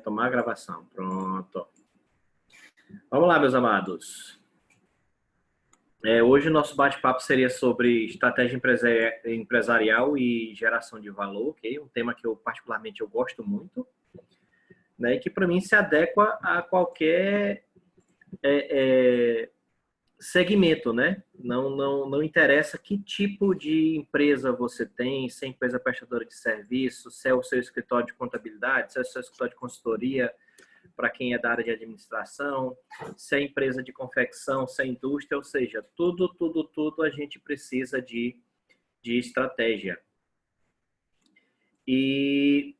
retomar a gravação. Pronto. Vamos lá, meus amados. Hoje o nosso bate-papo seria sobre estratégia empresarial e geração de valor, ok? Um tema que eu particularmente gosto muito, né? E que para mim se adequa a qualquer segmento, né? Não interessa que tipo de empresa você tem, se é empresa prestadora de serviço, se é o seu escritório de contabilidade, se é o seu escritório de consultoria, para quem é da área de administração, se é empresa de confecção, se é indústria, ou seja, tudo a gente precisa de estratégia. E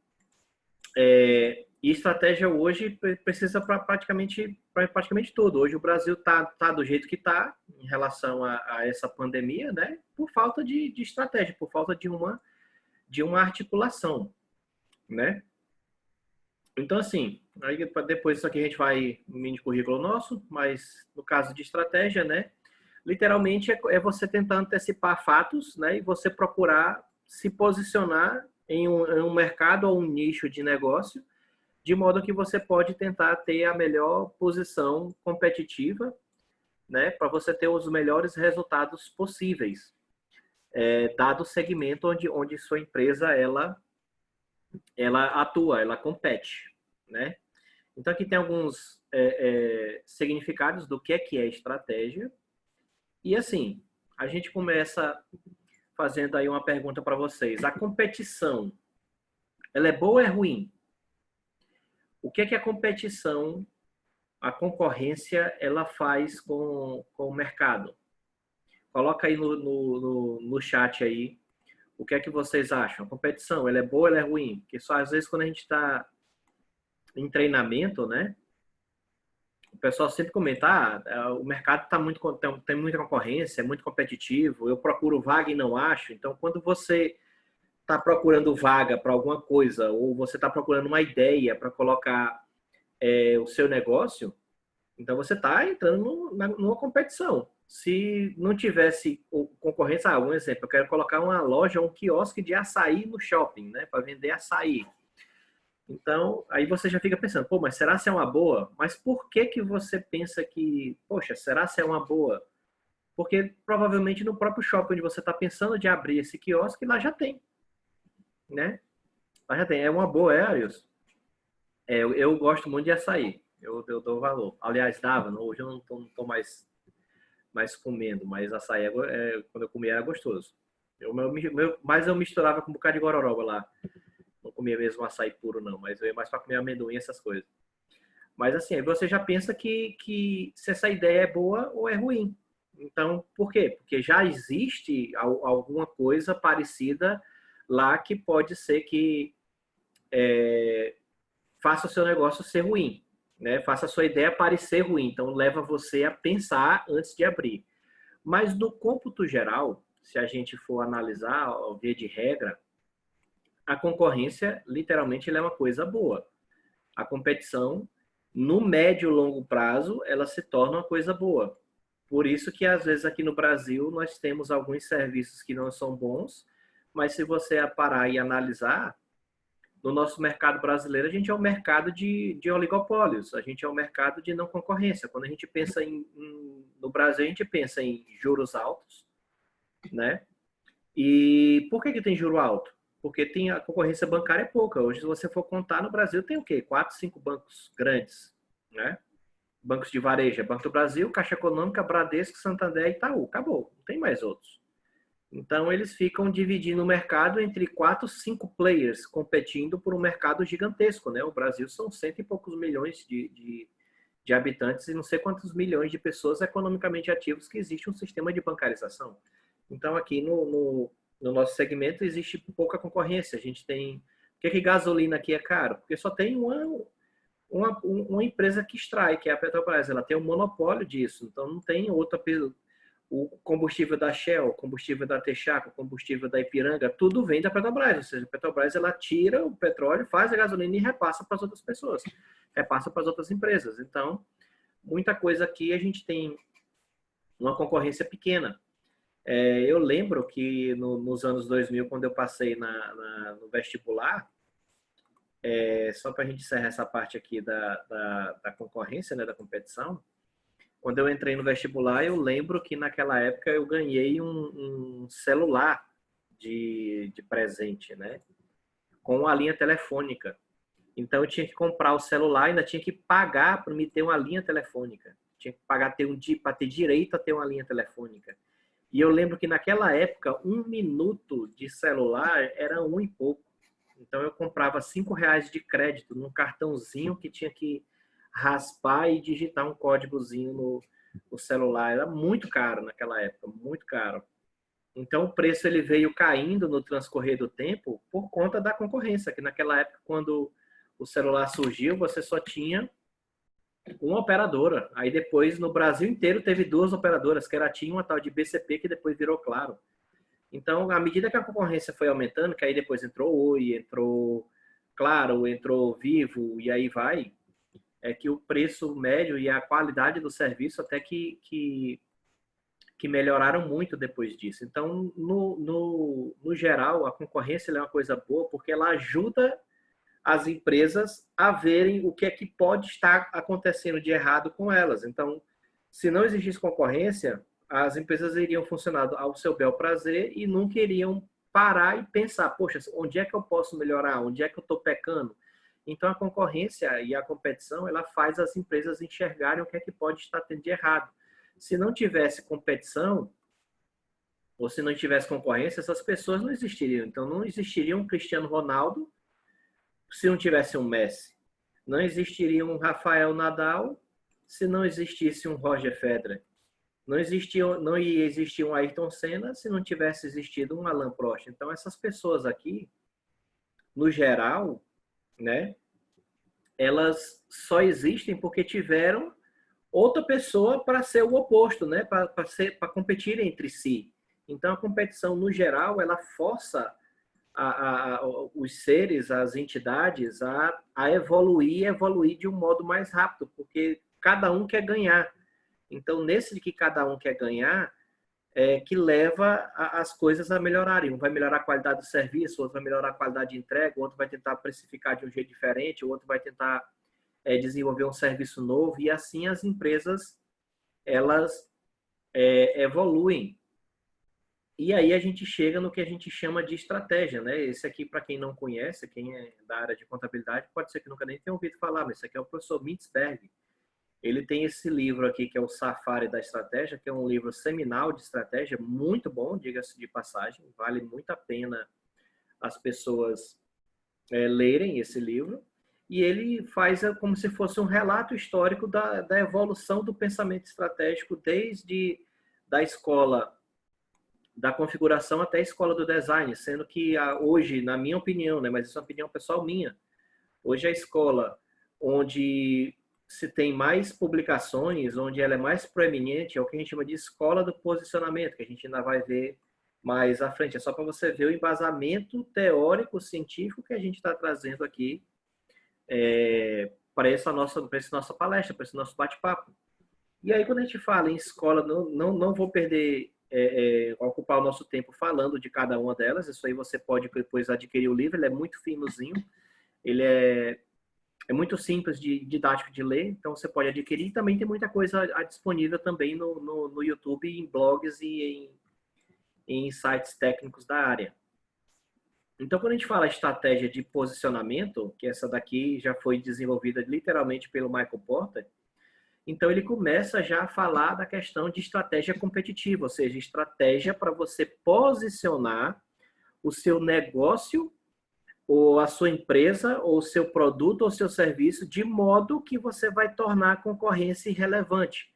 estratégia hoje precisa para praticamente tudo. Hoje o Brasil tá do jeito que está em relação a essa pandemia, né? Por falta de estratégia, por falta de uma articulação, né? Então, assim, aí depois isso aqui a gente vai no mini currículo nosso, mas no caso de estratégia, né? Literalmente é você tentar antecipar fatos, né? E você procurar se posicionar em um mercado ou um nicho de negócio, de modo que você pode tentar ter a melhor posição competitiva, né? Para você ter os melhores resultados possíveis, dado o segmento onde sua empresa ela atua, ela compete, né? Então aqui tem alguns significados do que é estratégia. E assim, a gente começa fazendo aí uma pergunta para vocês. A competição, ela é boa ou é ruim? O que a competição, a concorrência, ela faz com o mercado? Coloca aí no chat aí o que é que vocês acham. A competição, ela é boa ou ela é ruim? Porque só às vezes quando a gente está em treinamento, né? O pessoal sempre comenta, o mercado tem muita concorrência, é muito competitivo, eu procuro vaga e não acho. Então, quando você está procurando vaga para alguma coisa, ou você está procurando uma ideia para colocar o seu negócio, então você está entrando numa competição. Se não tivesse concorrência, um exemplo, eu quero colocar uma loja, um quiosque de açaí no shopping, né, para vender açaí. Então, aí você já fica pensando, pô, mas será se é uma boa? Mas por que você pensa que, poxa, será se é uma boa? Porque provavelmente no próprio shopping onde você está pensando de abrir esse quiosque, lá já tem, né? Lá já tem. É uma boa, Arius? Eu gosto muito de açaí. Eu dou valor. Aliás, dava, hoje eu não tô mais comendo, mas açaí, quando eu comia era gostoso. Mas eu misturava com um bocado de gororoba lá. Não comia mesmo açaí puro, não, mas eu ia mais para comer amendoim, essas coisas. Mas assim, aí você já pensa que se essa ideia é boa ou é ruim. Então, por quê? Porque já existe alguma coisa parecida lá que pode ser que faça o seu negócio ser ruim, né? Faça a sua ideia parecer ruim. Então, leva você a pensar antes de abrir. Mas no cômputo geral, se a gente for analisar, via de regra, a concorrência, literalmente, ela é uma coisa boa. A competição, no médio e longo prazo, ela se torna uma coisa boa. Por isso que, às vezes, aqui no Brasil, nós temos alguns serviços que não são bons, mas se você parar e analisar, no nosso mercado brasileiro, a gente é um mercado de oligopólios, a gente é um mercado de não concorrência. Quando a gente pensa no Brasil, a gente pensa em juros altos, né? E por que tem juro alto? Porque a concorrência bancária é pouca. Hoje, se você for contar, no Brasil tem o quê? 4, 5 bancos grandes, né? Bancos de varejo. Banco do Brasil, Caixa Econômica, Bradesco, Santander e Itaú. Acabou. Não tem mais outros. Então, eles ficam dividindo o mercado entre 4, 5 players competindo por um mercado gigantesco, né? O Brasil são 100 e poucos milhões de habitantes e não sei quantos milhões de pessoas economicamente ativos que existe um sistema de bancarização. Então, aqui no nosso segmento existe pouca concorrência. A gente tem... Por que gasolina aqui é caro? Porque só tem uma empresa que extrai, que é a Petrobras. Ela tem um monopólio disso. Então, não tem outra... O combustível da Shell, o combustível da Texaco, o combustível da Ipiranga, tudo vem da Petrobras. Ou seja, a Petrobras ela tira o petróleo, faz a gasolina e repassa para as outras pessoas. Repassa para as outras empresas. Então, muita coisa aqui a gente tem uma concorrência pequena. Eu lembro que nos anos 2000, quando eu passei no vestibular, só para a gente encerrar essa parte aqui da concorrência, né, da competição, quando eu entrei no vestibular, eu lembro que naquela época eu ganhei um celular de presente, né, com a linha telefônica. Então eu tinha que comprar o celular, ainda tinha que pagar para me ter uma linha telefônica. Tinha que pagar para ter direito a ter uma linha telefônica. E eu lembro que naquela época, 1 minuto de celular era um e pouco. Então eu comprava R$ 5 de crédito num cartãozinho que tinha que raspar e digitar um códigozinho no celular. Era muito caro naquela época, muito caro. Então o preço ele veio caindo no transcorrer do tempo por conta da concorrência, que naquela época, quando o celular surgiu, você só tinha uma operadora. Aí depois, no Brasil inteiro, teve 2 operadoras, que era a TIM e uma tal de BCP, que depois virou Claro. Então, à medida que a concorrência foi aumentando, que aí depois entrou Oi, entrou Claro, entrou Vivo, e aí vai, é que o preço médio e a qualidade do serviço até que melhoraram muito depois disso. Então, no geral, a concorrência é uma coisa boa, porque ela ajuda as empresas a verem o que é que pode estar acontecendo de errado com elas. Então, se não existisse concorrência, as empresas iriam funcionar ao seu bel prazer e nunca iriam parar e pensar, poxa, onde é que eu posso melhorar? Onde é que eu estou pecando? Então, a concorrência e a competição, ela faz as empresas enxergarem o que é que pode estar tendo de errado. Se não tivesse competição, ou se não tivesse concorrência, essas pessoas não existiriam. Então, não existiria um Cristiano Ronaldo se não tivesse um Messi. Não existiria um Rafael Nadal se não existisse um Roger Federer. Não ia existir um Ayrton Senna se não tivesse existido um Alain Prost. Então, essas pessoas aqui, no geral, né, elas só existem porque tiveram outra pessoa para ser o oposto, né, para competir entre si. Então, a competição, no geral, ela força os seres, as entidades, a evoluir de um modo mais rápido, porque cada um quer ganhar. Então, nesse de que cada um quer ganhar, que leva as coisas a melhorarem. Um vai melhorar a qualidade do serviço, outro vai melhorar a qualidade de entrega, outro vai tentar precificar de um jeito diferente, outro vai tentar desenvolver um serviço novo, e assim as empresas, elas evoluem. E aí a gente chega no que a gente chama de estratégia, né? Esse aqui, para quem não conhece, quem é da área de contabilidade, pode ser que nunca nem tenha ouvido falar, mas esse aqui é o professor Mintzberg. Ele tem esse livro aqui, que é o Safari da Estratégia, que é um livro seminal de estratégia, muito bom, diga-se de passagem, vale muito a pena as pessoas lerem esse livro. E ele faz como se fosse um relato histórico da evolução do pensamento estratégico desde da escola da configuração até a escola do design, sendo que hoje, na minha opinião, né, mas isso é uma opinião pessoal minha, hoje a escola onde se tem mais publicações, onde ela é mais proeminente, é o que a gente chama de escola do posicionamento, que a gente ainda vai ver mais à frente. É só para você ver o embasamento teórico, científico que a gente está trazendo aqui para essa nossa palestra, para esse nosso bate-papo. E aí, quando a gente fala em escola, não vou perder ocupar o nosso tempo falando de cada uma delas. Isso aí você pode depois adquirir o livro. Ele é muito finozinho, ele é muito simples, didático de ler, então você pode adquirir. E também tem muita coisa disponível também no YouTube, em blogs e em sites técnicos da área. Então, quando a gente fala estratégia de posicionamento, que essa daqui já foi desenvolvida literalmente pelo Michael Porter, então ele começa já a falar da questão de estratégia competitiva, ou seja, estratégia para você posicionar o seu negócio, ou a sua empresa, ou o seu produto, ou seu serviço, de modo que você vai tornar a concorrência irrelevante.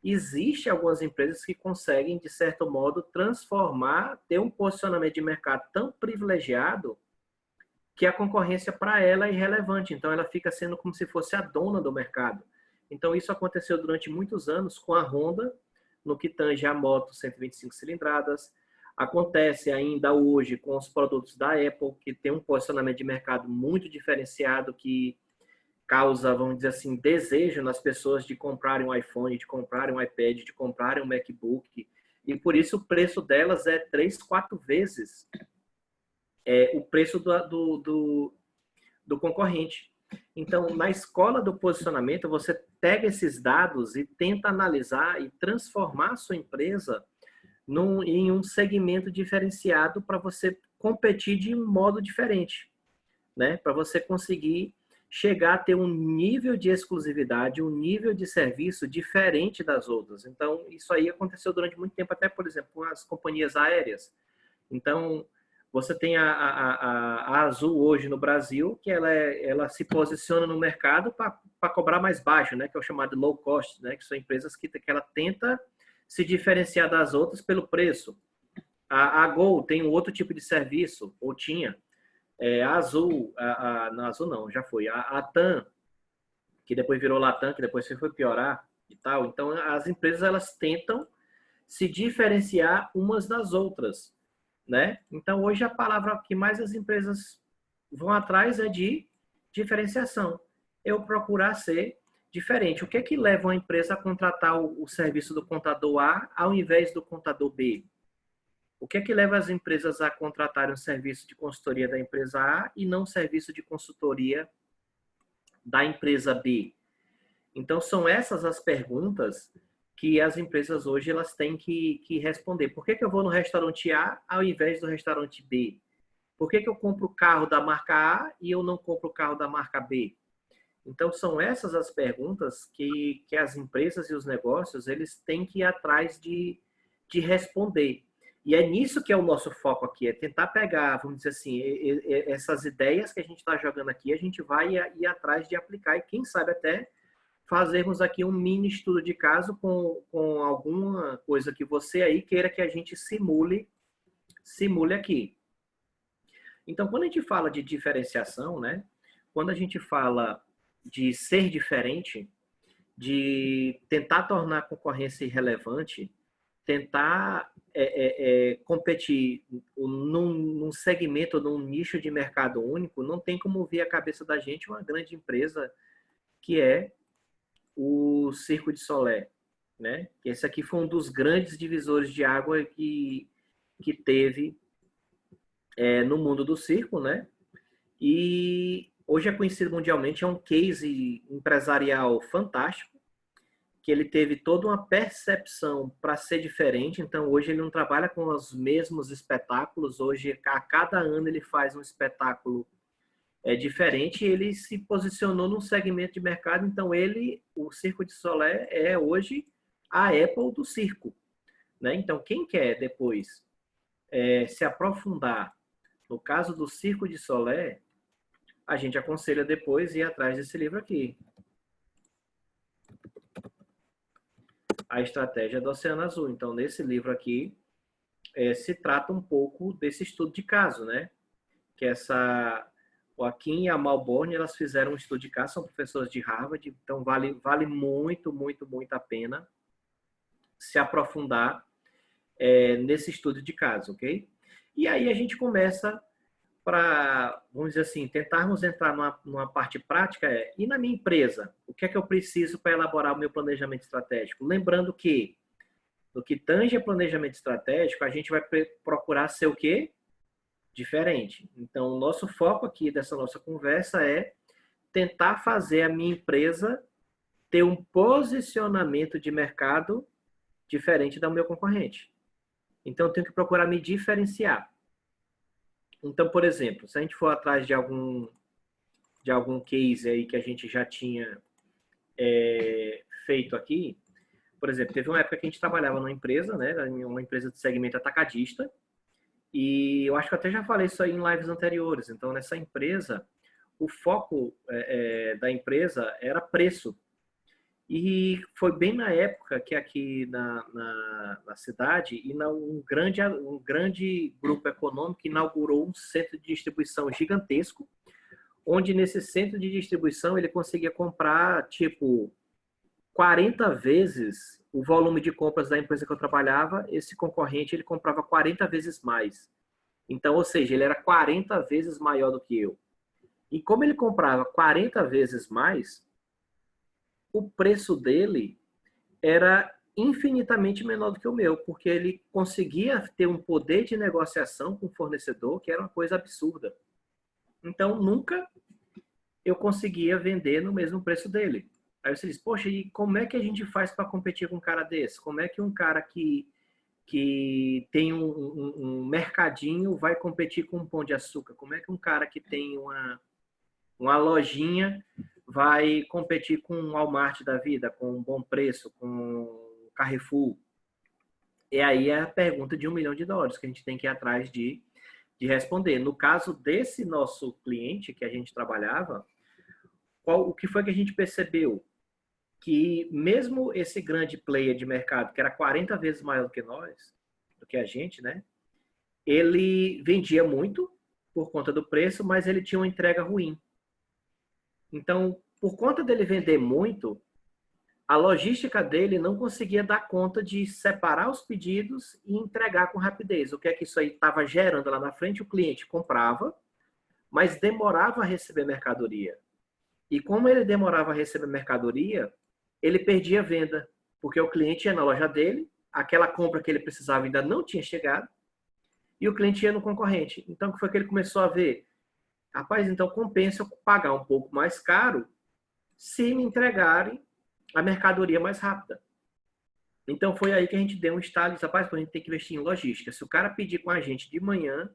Existem algumas empresas que conseguem, de certo modo, transformar, ter um posicionamento de mercado tão privilegiado que a concorrência para ela é irrelevante. Então, ela fica sendo como se fosse a dona do mercado. Então, isso aconteceu durante muitos anos com a Honda, no que tange a moto 125 cilindradas. Acontece ainda hoje com os produtos da Apple, que tem um posicionamento de mercado muito diferenciado, que causa, vamos dizer assim, desejo nas pessoas de comprarem um iPhone, de comprarem um iPad, de comprarem um MacBook. E por isso o preço delas é 3, 4 vezes o preço do concorrente. Então, na escola do posicionamento, você pega esses dados e tenta analisar e transformar a sua empresa em um segmento diferenciado para você competir de um modo diferente, né? Para você conseguir chegar a ter um nível de exclusividade, um nível de serviço diferente das outras. Então, isso aí aconteceu durante muito tempo, até, por exemplo, com as companhias aéreas. Então, você tem a Azul hoje no Brasil, que ela se posiciona no mercado para cobrar mais baixo, né? Que é o chamado low cost, né? Que são empresas que ela tenta se diferenciar das outras pelo preço. A Gol tem um outro tipo de serviço, ou tinha. A Azul, não, Azul não, já foi. A TAM, que depois virou Latam, que depois foi piorar e tal. Então, as empresas, elas tentam se diferenciar umas das outras, né? Então, hoje a palavra que mais as empresas vão atrás é de diferenciação. Eu procurar ser diferente. O que é que leva uma empresa a contratar o serviço do contador A ao invés do contador B? O que é que leva as empresas a contratarem um serviço de consultoria da empresa A e não um serviço de consultoria da empresa B? Então, são essas as perguntas que as empresas hoje elas têm que responder. Por que eu vou no restaurante A ao invés do restaurante B? Por que eu compro o carro da marca A e eu não compro o carro da marca B? Então, são essas as perguntas que as empresas e os negócios eles têm que ir atrás de responder. E é nisso que é o nosso foco aqui, é tentar pegar, vamos dizer assim, essas ideias que a gente está jogando aqui, a gente vai ir atrás de aplicar e quem sabe até fazermos aqui um mini estudo de caso com alguma coisa que você aí queira que a gente simule aqui. Então, quando a gente fala de diferenciação, né? Quando a gente fala de ser diferente, de tentar tornar a concorrência irrelevante, tentar competir num segmento, num nicho de mercado único, não tem como vir à cabeça da gente uma grande empresa que é o Circo de Solé, né? Esse aqui foi um dos grandes divisores de água que teve no mundo do circo, né? E hoje é conhecido mundialmente, é um case empresarial fantástico, que ele teve toda uma percepção para ser diferente, então hoje ele não trabalha com os mesmos espetáculos, hoje a cada ano ele faz um espetáculo diferente, ele se posicionou num segmento de mercado, então o Circo de Solé é hoje a Apple do circo, né? Então quem quer depois se aprofundar no caso do Circo de Solé, a gente aconselha depois ir atrás desse livro aqui, A Estratégia do Oceano Azul. Então nesse livro aqui se trata um pouco desse estudo de caso, né? Que o Akin e a Malborne, elas fizeram um estudo de caso, são professores de Harvard, então vale muito, muito, muito a pena se aprofundar nesse estudo de caso, ok? E aí a gente começa para, vamos dizer assim, tentarmos entrar numa parte prática, e na minha empresa, o que é que eu preciso para elaborar o meu planejamento estratégico? Lembrando que, no que tange a planejamento estratégico, a gente vai procurar ser o quê? Diferente. Então, o nosso foco aqui dessa nossa conversa é tentar fazer a minha empresa ter um posicionamento de mercado diferente do meu concorrente. Então, eu tenho que procurar me diferenciar. Então, por exemplo, se a gente for atrás de algum case aí que a gente já tinha feito aqui, por exemplo, teve uma época que a gente trabalhava numa empresa, né, uma empresa de segmento atacadista, e eu acho que eu até já falei isso aí em lives anteriores. Então, nessa empresa, o foco da empresa era preço. E foi bem na época que aqui na cidade, um grande grupo econômico inaugurou um centro de distribuição gigantesco, onde nesse centro de distribuição ele conseguia comprar, tipo, 40 vezes o volume de compras da empresa que eu trabalhava, esse concorrente ele comprava 40 vezes mais. Então, ou seja, ele era 40 vezes maior do que eu. E como ele comprava 40 vezes mais, o preço dele era infinitamente menor do que o meu, porque ele conseguia ter um poder de negociação com o fornecedor que era uma coisa absurda. Então, nunca eu conseguia vender no mesmo preço dele. Aí você diz, poxa, e como é que a gente faz para competir com um cara desse? Como é que um cara que tem um mercadinho vai competir com um Pão de Açúcar? Como é que um cara que tem uma lojinha vai competir com um Walmart da vida, com um Bom Preço, com um Carrefour? E aí é a pergunta de $1 milhão que a gente tem que ir atrás de responder. No caso desse nosso cliente que a gente trabalhava, o que foi que a gente percebeu? Que mesmo esse grande player de mercado, que era 40 vezes maior do que nós, do que a gente, né? Ele vendia muito por conta do preço, mas ele tinha uma entrega ruim. Então, por conta dele vender muito, a logística dele não conseguia dar conta de separar os pedidos e entregar com rapidez. O que é que isso aí estava gerando lá na frente? O cliente comprava, mas demorava a receber mercadoria. E como ele demorava a receber mercadoria, ele perdia a venda, porque o cliente ia na loja dele, aquela compra que ele precisava ainda não tinha chegado, e o cliente ia no concorrente. Então, o que foi que ele começou a ver? Rapaz, então compensa eu pagar um pouco mais caro se me entregarem a mercadoria mais rápida. Então, foi aí que a gente deu um estalo. Rapaz, a gente tem que investir em logística. Se o cara pedir com a gente de manhã,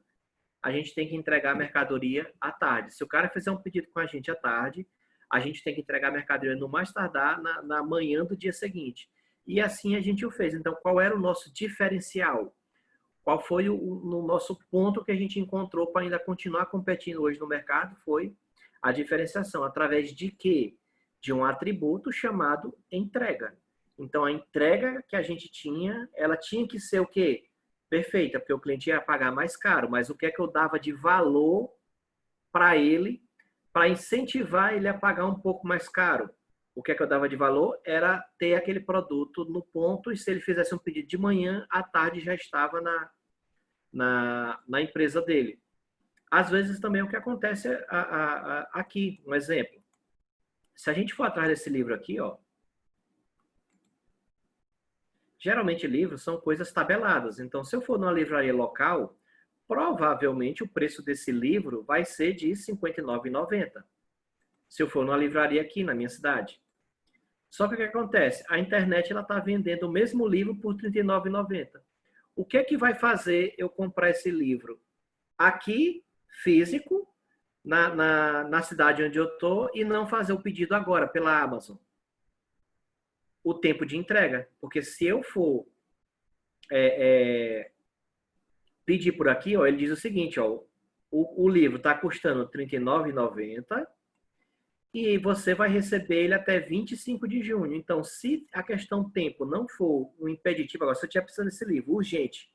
a gente tem que entregar a mercadoria à tarde. Se o cara fizer um pedido com a gente à tarde, a gente tem que entregar a mercadoria no mais tardar na manhã do dia seguinte. E assim a gente o fez. Então, qual era o nosso diferencial? Qual foi o nosso ponto que a gente encontrou para ainda continuar competindo hoje no mercado? Foi a diferenciação. Através de quê? De um atributo chamado entrega. Então, a entrega que a gente tinha, ela tinha que ser o quê? Perfeita, porque o cliente ia pagar mais caro. Mas o que é que eu dava de valor para ele, para incentivar ele a pagar um pouco mais caro? O que é que eu dava de valor? Era ter aquele produto no ponto, e se ele fizesse um pedido de manhã, à tarde já estava na empresa dele. Às vezes também o que acontece aqui, um exemplo. Se a gente for atrás desse livro aqui, ó, geralmente livros são coisas tabeladas. Então, se eu for numa livraria local, provavelmente o preço desse livro vai ser de R$ 59,90. Se eu for numa livraria aqui na minha cidade. Só que o que acontece? A internet está vendendo o mesmo livro por R$ 39,90. O que é que vai fazer eu comprar esse livro? Aqui, físico, na cidade onde eu estou, e não fazer o pedido agora pela Amazon. O tempo de entrega. Porque se eu for pedir por aqui, ó, ele diz o seguinte, ó, o livro está custando R$ 39,90 e você vai receber ele até 25 de junho. Então, se a questão tempo não for um impeditivo, agora, se eu estiver precisando desse livro urgente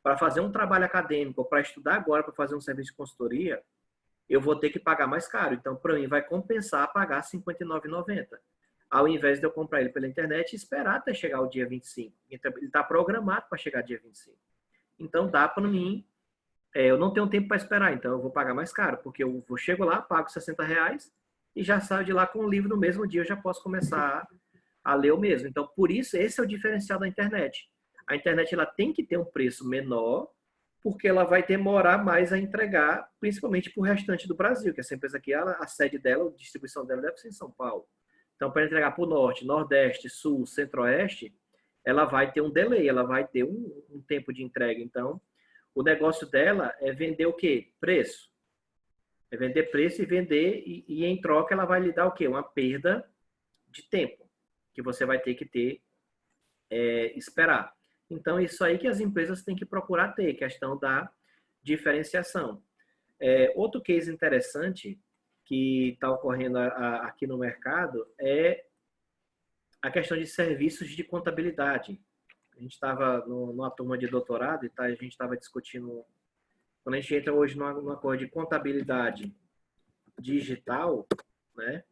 para fazer um trabalho acadêmico, para estudar agora, para fazer um serviço de consultoria, eu vou ter que pagar mais caro. Então, para mim, vai compensar pagar R$ 59,90. Ao invés de eu comprar ele pela internet e esperar até chegar o dia 25. Então, ele está programado para chegar dia 25. Então, dá para mim... eu não tenho tempo para esperar, então eu vou pagar mais caro, porque eu chego lá, pago R$ 60 e já saio de lá com o livro no mesmo dia, eu já posso começar a ler o mesmo. Então, por isso, esse é o diferencial da internet. A internet ela tem que ter um preço menor, porque ela vai demorar mais a entregar, principalmente para o restante do Brasil, que essa empresa aqui, a sede dela, a distribuição dela deve ser em São Paulo. Então, para entregar para o Norte, Nordeste, Sul, Centro-Oeste, ela vai ter um delay, ela vai ter um tempo de entrega. Então, o negócio dela é vender o quê? Preço. É vender preço e vender, e em troca ela vai lhe dar o quê? Uma perda de tempo, que você vai ter que esperar. Então, isso aí que as empresas têm que procurar ter, questão da diferenciação. Outro case interessante que está ocorrendo aqui no mercado é a questão de serviços de contabilidade. A gente estava numa turma de doutorado e a gente estava discutindo. Quando a gente entra hoje numa coisa de contabilidade digital, né?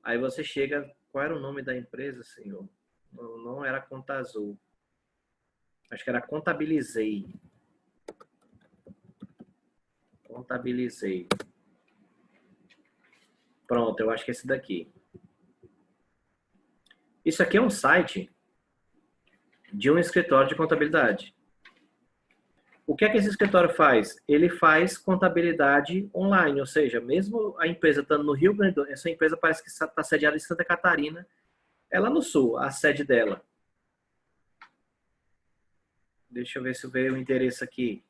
Aí você chega... Qual era o nome da empresa, senhor? Não era Conta Azul. Acho que era Contabilizei. Contabilizei. Pronto, eu acho que é esse daqui. Isso aqui é um site de um escritório de contabilidade. O que é que esse escritório faz? Ele faz contabilidade online, ou seja, mesmo a empresa estando no Rio Grande do Sul, essa empresa parece que está sediada em Santa Catarina, é lá no sul, a sede dela. Deixa eu ver se eu vejo o endereço aqui.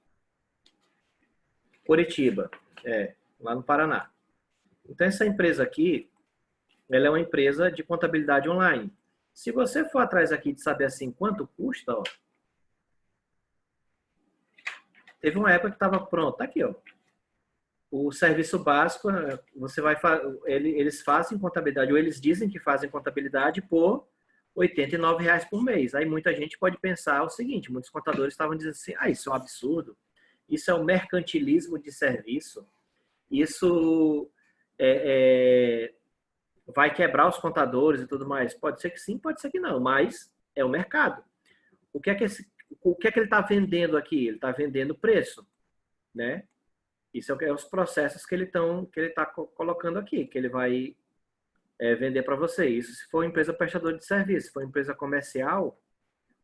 Curitiba, lá no Paraná. Então, essa empresa aqui, ela é uma empresa de contabilidade online. Se você for atrás aqui de saber assim quanto custa, ó, teve uma época que estava pronto, tá aqui, ó. O serviço básico, você vai eles fazem contabilidade, ou eles dizem que fazem contabilidade por R$ 89 por mês. Aí muita gente pode pensar o seguinte, muitos contadores estavam dizendo assim, isso é um absurdo, isso é um mercantilismo de serviço, isso vai quebrar os contadores e tudo mais. Pode ser que sim, pode ser que não, mas é o mercado. O que é que ele está vendendo aqui? Ele está vendendo preço, né? Isso é os processos que ele está colocando aqui, que ele vai vender para você. Isso se for uma empresa prestadora de serviço. Se for uma empresa comercial,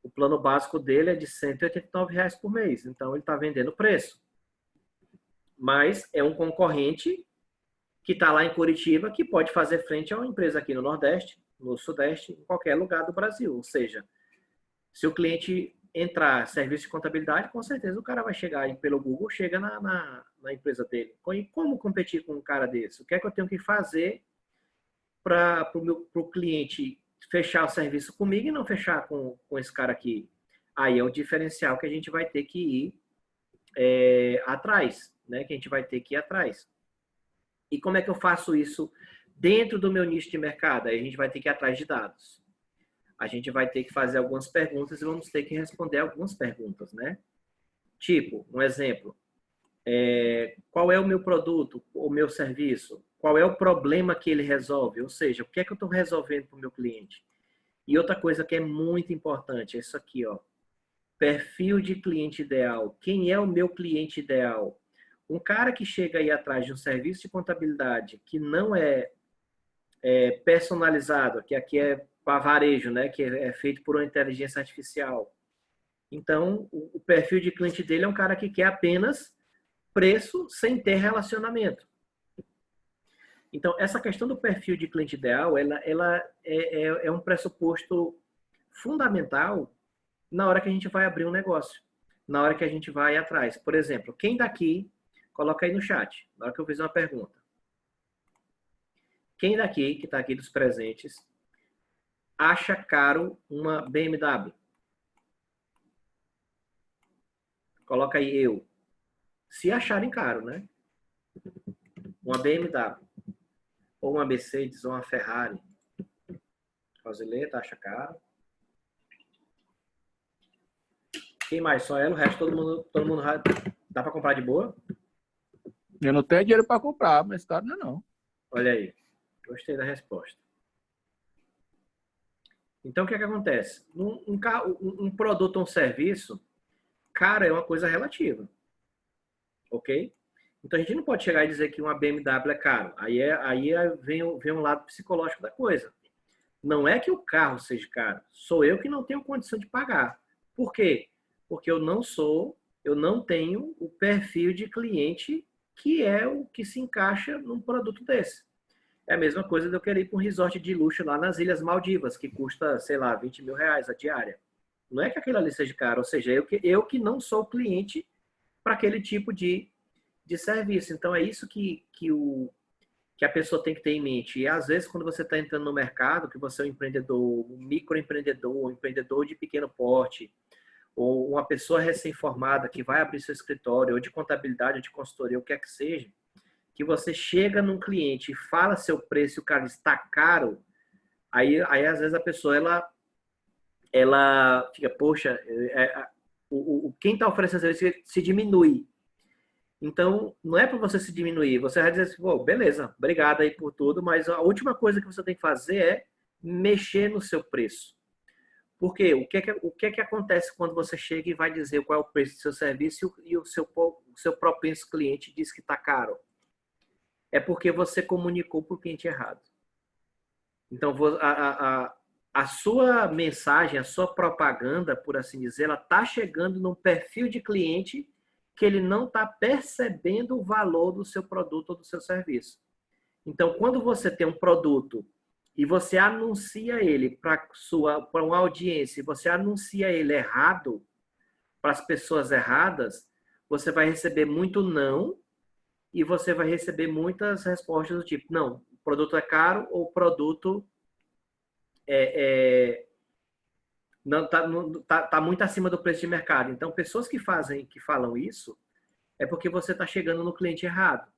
o plano básico dele é de R$ 189 por mês. Então, ele está vendendo preço. Mas é um concorrente que está lá em Curitiba, que pode fazer frente a uma empresa aqui no Nordeste, no Sudeste, em qualquer lugar do Brasil. Ou seja, se o cliente entrar serviço de contabilidade, com certeza o cara vai chegar aí pelo Google, chega na empresa dele. E como competir com um cara desse? O que é que eu tenho que fazer para o cliente fechar o serviço comigo e não fechar com esse cara aqui? Aí é o diferencial que a gente vai ter que ir atrás, né? Que a gente vai ter que ir atrás. E como é que eu faço isso dentro do meu nicho de mercado? Aí a gente vai ter que ir atrás de dados. A gente vai ter que fazer algumas perguntas e vamos ter que responder algumas perguntas, né? Tipo, um exemplo. Qual é o meu produto, o meu serviço? Qual é o problema que ele resolve? Ou seja, o que é que eu estou resolvendo para o meu cliente? E outra coisa que é muito importante é isso aqui, ó. Perfil de cliente ideal. Quem é o meu cliente ideal? Um cara que chega aí atrás de um serviço de contabilidade que não é personalizado, que aqui é para varejo, né? Que é feito por uma inteligência artificial. Então, o perfil de cliente dele é um cara que quer apenas preço sem ter relacionamento. Então, essa questão do perfil de cliente ideal, ela é um pressuposto fundamental na hora que a gente vai abrir um negócio, na hora que a gente vai atrás. Por exemplo, quem daqui, coloca aí no chat, na hora que eu fizer uma pergunta. Quem daqui, que está aqui dos presentes, acha caro uma BMW? Coloca aí eu. Se acharem caro, né? Uma BMW. Ou uma Mercedes, ou uma Ferrari. Rosileta acha caro. Quem mais? Só ela, o resto todo mundo dá para comprar de boa? Eu não tenho dinheiro para comprar, mas caro não é não. Olha aí. Gostei da resposta. Então, o que é que acontece? Um produto ou um serviço, cara, é uma coisa relativa. Ok? Então, a gente não pode chegar e dizer que uma BMW é caro. Aí vem um lado psicológico da coisa. Não é que o carro seja caro. Sou eu que não tenho condição de pagar. Por quê? Porque eu não tenho o perfil de cliente que é o que se encaixa num produto desse. É a mesma coisa de eu querer ir para um resort de luxo lá nas Ilhas Maldivas, que custa, sei lá, R$ 20 mil a diária. Não é que aquilo ali seja caro, ou seja, eu que não sou cliente para aquele tipo de serviço. Então, é isso que a pessoa tem que ter em mente. E, às vezes, quando você está entrando no mercado, que você é um empreendedor, um microempreendedor, um empreendedor de pequeno porte, ou uma pessoa recém-formada que vai abrir seu escritório, ou de contabilidade, ou de consultoria, o que é que seja, que você chega num cliente e fala seu preço e o cara está caro, aí às vezes a pessoa, ela fica, poxa, quem está oferecendo serviço se diminui. Então, não é para você se diminuir, você vai dizer assim, pô, beleza, obrigado aí por tudo, mas a última coisa que você tem que fazer é mexer no seu preço. Por quê? O que é que acontece quando você chega e vai dizer qual é o preço do seu serviço e o seu propenso cliente diz que está caro? É porque você comunicou para o cliente errado. Então, a sua mensagem, a sua propaganda, por assim dizer, ela está chegando num perfil de cliente que ele não está percebendo o valor do seu produto ou do seu serviço. Então, quando você tem um produto e você anuncia ele para uma audiência, e você anuncia ele errado, para as pessoas erradas, você vai receber muito não e você vai receber muitas respostas do tipo, não, o produto é caro ou o produto não tá muito acima do preço de mercado. Então, pessoas que falam isso, é porque você está chegando no cliente errado.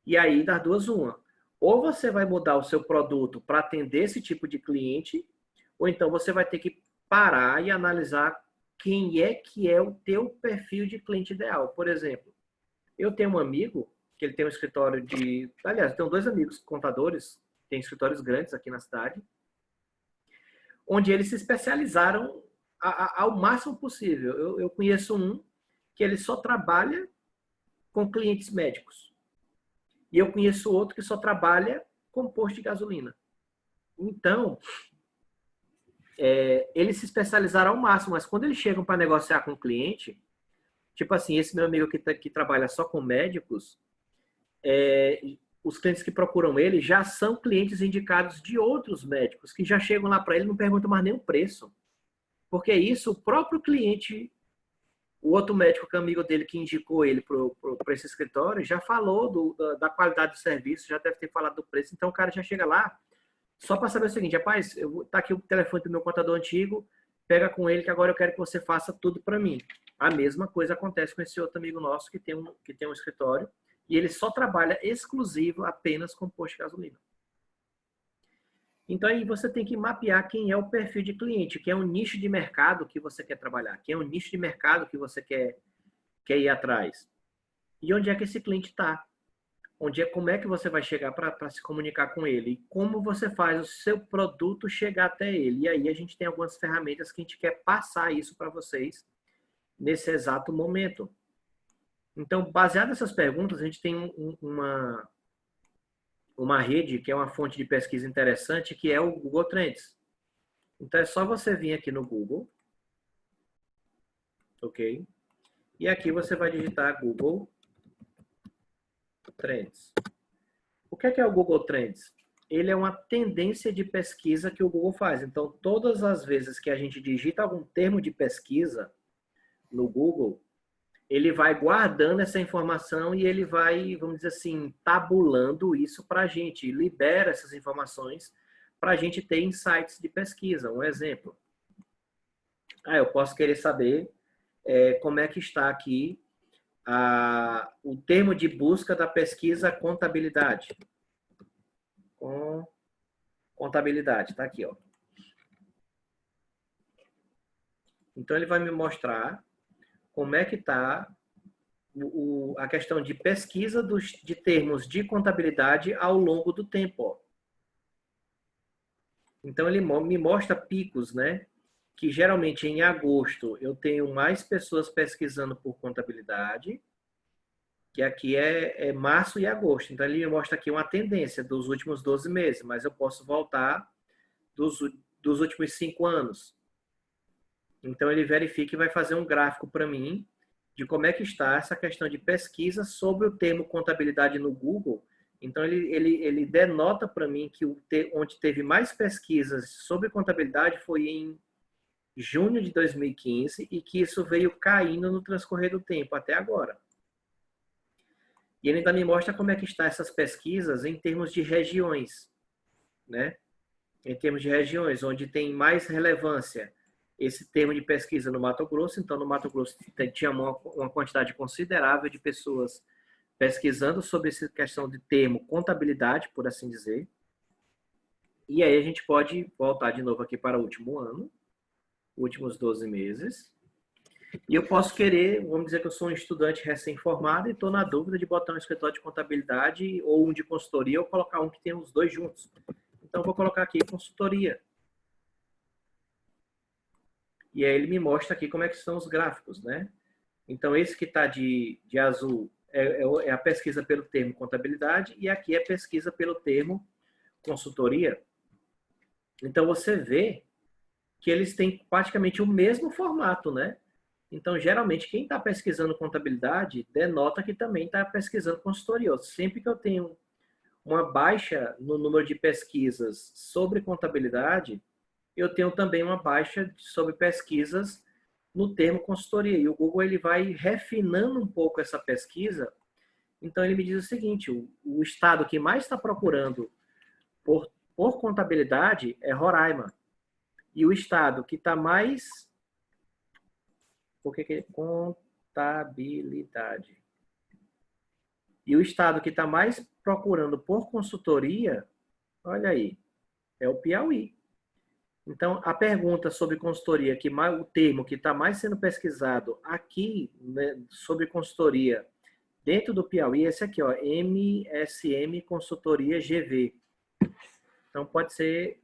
E aí, das duas, uma. Ou você vai mudar o seu produto para atender esse tipo de cliente, ou então você vai ter que parar e analisar quem é que é o teu perfil de cliente ideal. Por exemplo, eu tenho um amigo que ele tem um escritório de... Aliás, eu tenho 2 amigos contadores, tem escritórios grandes aqui na cidade, onde eles se especializaram ao máximo possível. Eu conheço um que ele só trabalha com clientes médicos. E eu conheço outro que só trabalha com posto de gasolina. Então, eles se especializaram ao máximo, mas quando eles chegam para negociar com o cliente, tipo assim, esse meu amigo que trabalha só com médicos, os clientes que procuram ele já são clientes indicados de outros médicos, que já chegam lá para ele e não perguntam mais nem o preço. Porque isso, o próprio cliente, o outro médico que é amigo dele que indicou ele para esse escritório, já falou da qualidade do serviço, já deve ter falado do preço. Então o cara já chega lá só para saber o seguinte, rapaz, tá aqui o telefone do meu contador antigo, pega com ele que agora eu quero que você faça tudo para mim. A mesma coisa acontece com esse outro amigo nosso que tem um escritório e ele só trabalha exclusivo apenas com posto de gasolina. Então aí você tem que mapear quem é o perfil de cliente, quem é o nicho de mercado que você quer trabalhar, quem é o nicho de mercado que você quer ir atrás. E onde é que esse cliente está? Como é que você vai chegar para se comunicar com ele? E como você faz o seu produto chegar até ele? E aí a gente tem algumas ferramentas que a gente quer passar isso para vocês nesse exato momento. Então, baseado nessas perguntas, a gente tem uma rede que é uma fonte de pesquisa interessante, que é o Google Trends. Então, é só você vir aqui no Google, ok? E aqui você vai digitar Google Trends. O que é o Google Trends? Ele é uma tendência de pesquisa que o Google faz. Então, todas as vezes que a gente digita algum termo de pesquisa no Google, ele vai guardando essa informação e ele vai, vamos dizer assim, tabulando isso para a gente, libera essas informações para a gente ter insights de pesquisa. Um exemplo. Eu posso querer saber como é que está aqui o termo de busca da pesquisa contabilidade. Contabilidade, está aqui, ó. Então, ele vai me mostrar como é que está a questão de pesquisa de termos de contabilidade ao longo do tempo. Ó. Então, ele me mostra picos, né? Que geralmente em agosto eu tenho mais pessoas pesquisando por contabilidade, que aqui é março e agosto. Então, ele me mostra aqui uma tendência dos últimos 12 meses, mas eu posso voltar dos últimos 5 anos. Então, ele verifica e vai fazer um gráfico para mim de como é que está essa questão de pesquisa sobre o termo contabilidade no Google. Então, ele denota para mim que onde teve mais pesquisas sobre contabilidade foi em junho de 2015 e que isso veio caindo no transcorrer do tempo até agora. E ele ainda me mostra como é que está essas pesquisas em termos de regiões, né? Em termos de regiões, onde tem mais relevância esse termo de pesquisa no Mato Grosso. Então, no Mato Grosso tinha uma quantidade considerável de pessoas pesquisando sobre essa questão de termo contabilidade, por assim dizer. E aí a gente pode voltar de novo aqui para o último ano, últimos 12 meses. E eu posso querer, vamos dizer que eu sou um estudante recém-formado e estou na dúvida de botar um escritório de contabilidade ou um de consultoria ou colocar um que tem os dois juntos. Então, eu vou colocar aqui consultoria. E aí ele me mostra aqui como é que são os gráficos, né? Então, esse que está de azul é a pesquisa pelo termo contabilidade e aqui é a pesquisa pelo termo consultoria. Então, você vê que eles têm praticamente o mesmo formato, né? Então, geralmente, quem está pesquisando contabilidade denota que também está pesquisando consultoria. Sempre que eu tenho uma baixa no número de pesquisas sobre contabilidade, eu tenho também uma baixa sobre pesquisas no termo consultoria. E o Google ele vai refinando um pouco essa pesquisa. Então, ele me diz o seguinte, o estado que mais está procurando por contabilidade é Roraima. E o estado que está mais... Por que contabilidade? E o estado que está mais procurando por consultoria, olha aí, é o Piauí. Então, a pergunta sobre consultoria, o termo que está mais sendo pesquisado aqui, né, sobre consultoria, dentro do Piauí, é esse aqui, ó, MSM Consultoria GV. Então, pode ser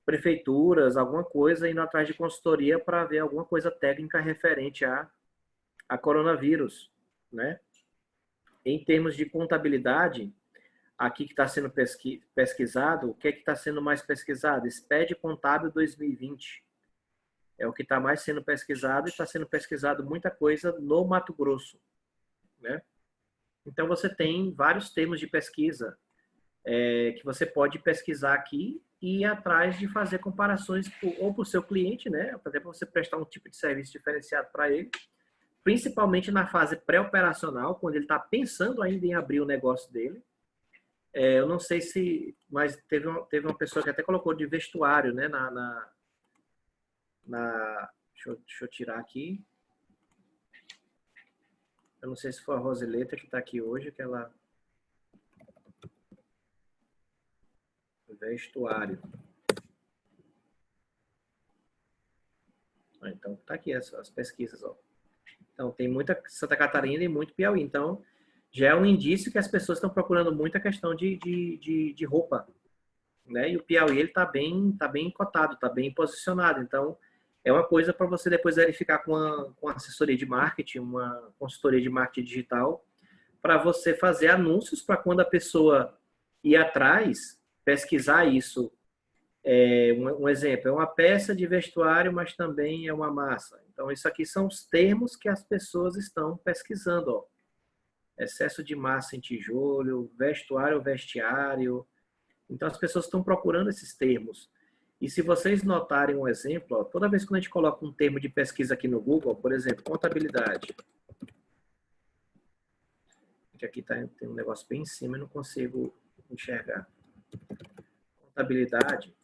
prefeituras, alguma coisa, indo atrás de consultoria para ver alguma coisa técnica referente a coronavírus, né? Em termos de contabilidade, aqui que está sendo pesquisado, o que é que está sendo mais pesquisado? SPED Contábil 2020. É o que está mais sendo pesquisado e está sendo pesquisado muita coisa no Mato Grosso, né? Então, você tem vários termos de pesquisa que você pode pesquisar aqui e ir atrás de fazer comparações ou para o seu cliente, né? Até para você prestar um tipo de serviço diferenciado para ele, principalmente na fase pré-operacional, quando ele está pensando ainda em abrir o negócio dele. Eu não sei se... Mas teve uma pessoa que até colocou de vestuário, né? Deixa eu tirar aqui. Eu não sei se foi a Rosileta que está aqui hoje, que ela... Vestuário. Então, tá aqui as pesquisas, ó. Então, tem muita Santa Catarina e muito Piauí. Então, já é um indício que as pessoas estão procurando muita questão de roupa, né? E o Piauí, ele tá bem cotado, tá bem posicionado. Então, é uma coisa para você depois verificar com a assessoria de marketing, uma consultoria de marketing digital, para você fazer anúncios para quando a pessoa ir atrás, pesquisar isso. Um exemplo, é uma peça de vestuário, mas também é uma massa. Então, isso aqui são os termos que as pessoas estão pesquisando. Ó. Excesso de massa em tijolo, vestuário ou vestiário. Então, as pessoas estão procurando esses termos. E se vocês notarem um exemplo, ó, toda vez que a gente coloca um termo de pesquisa aqui no Google, por exemplo, contabilidade. Aqui tem um negócio bem em cima, eu não consigo enxergar. Contabilidade.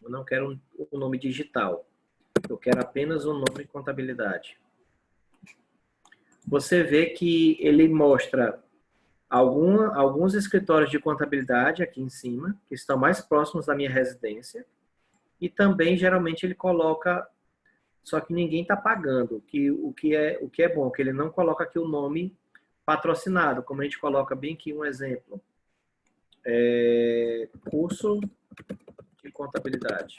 Eu não quero um nome digital. Eu quero apenas um nome contabilidade. Você vê que ele mostra alguns escritórios de contabilidade aqui em cima, que estão mais próximos da minha residência. E também, geralmente, ele coloca... Só que ninguém está pagando. O que é bom, que ele não coloca aqui o nome patrocinado, como a gente coloca bem aqui um exemplo. Curso de contabilidade.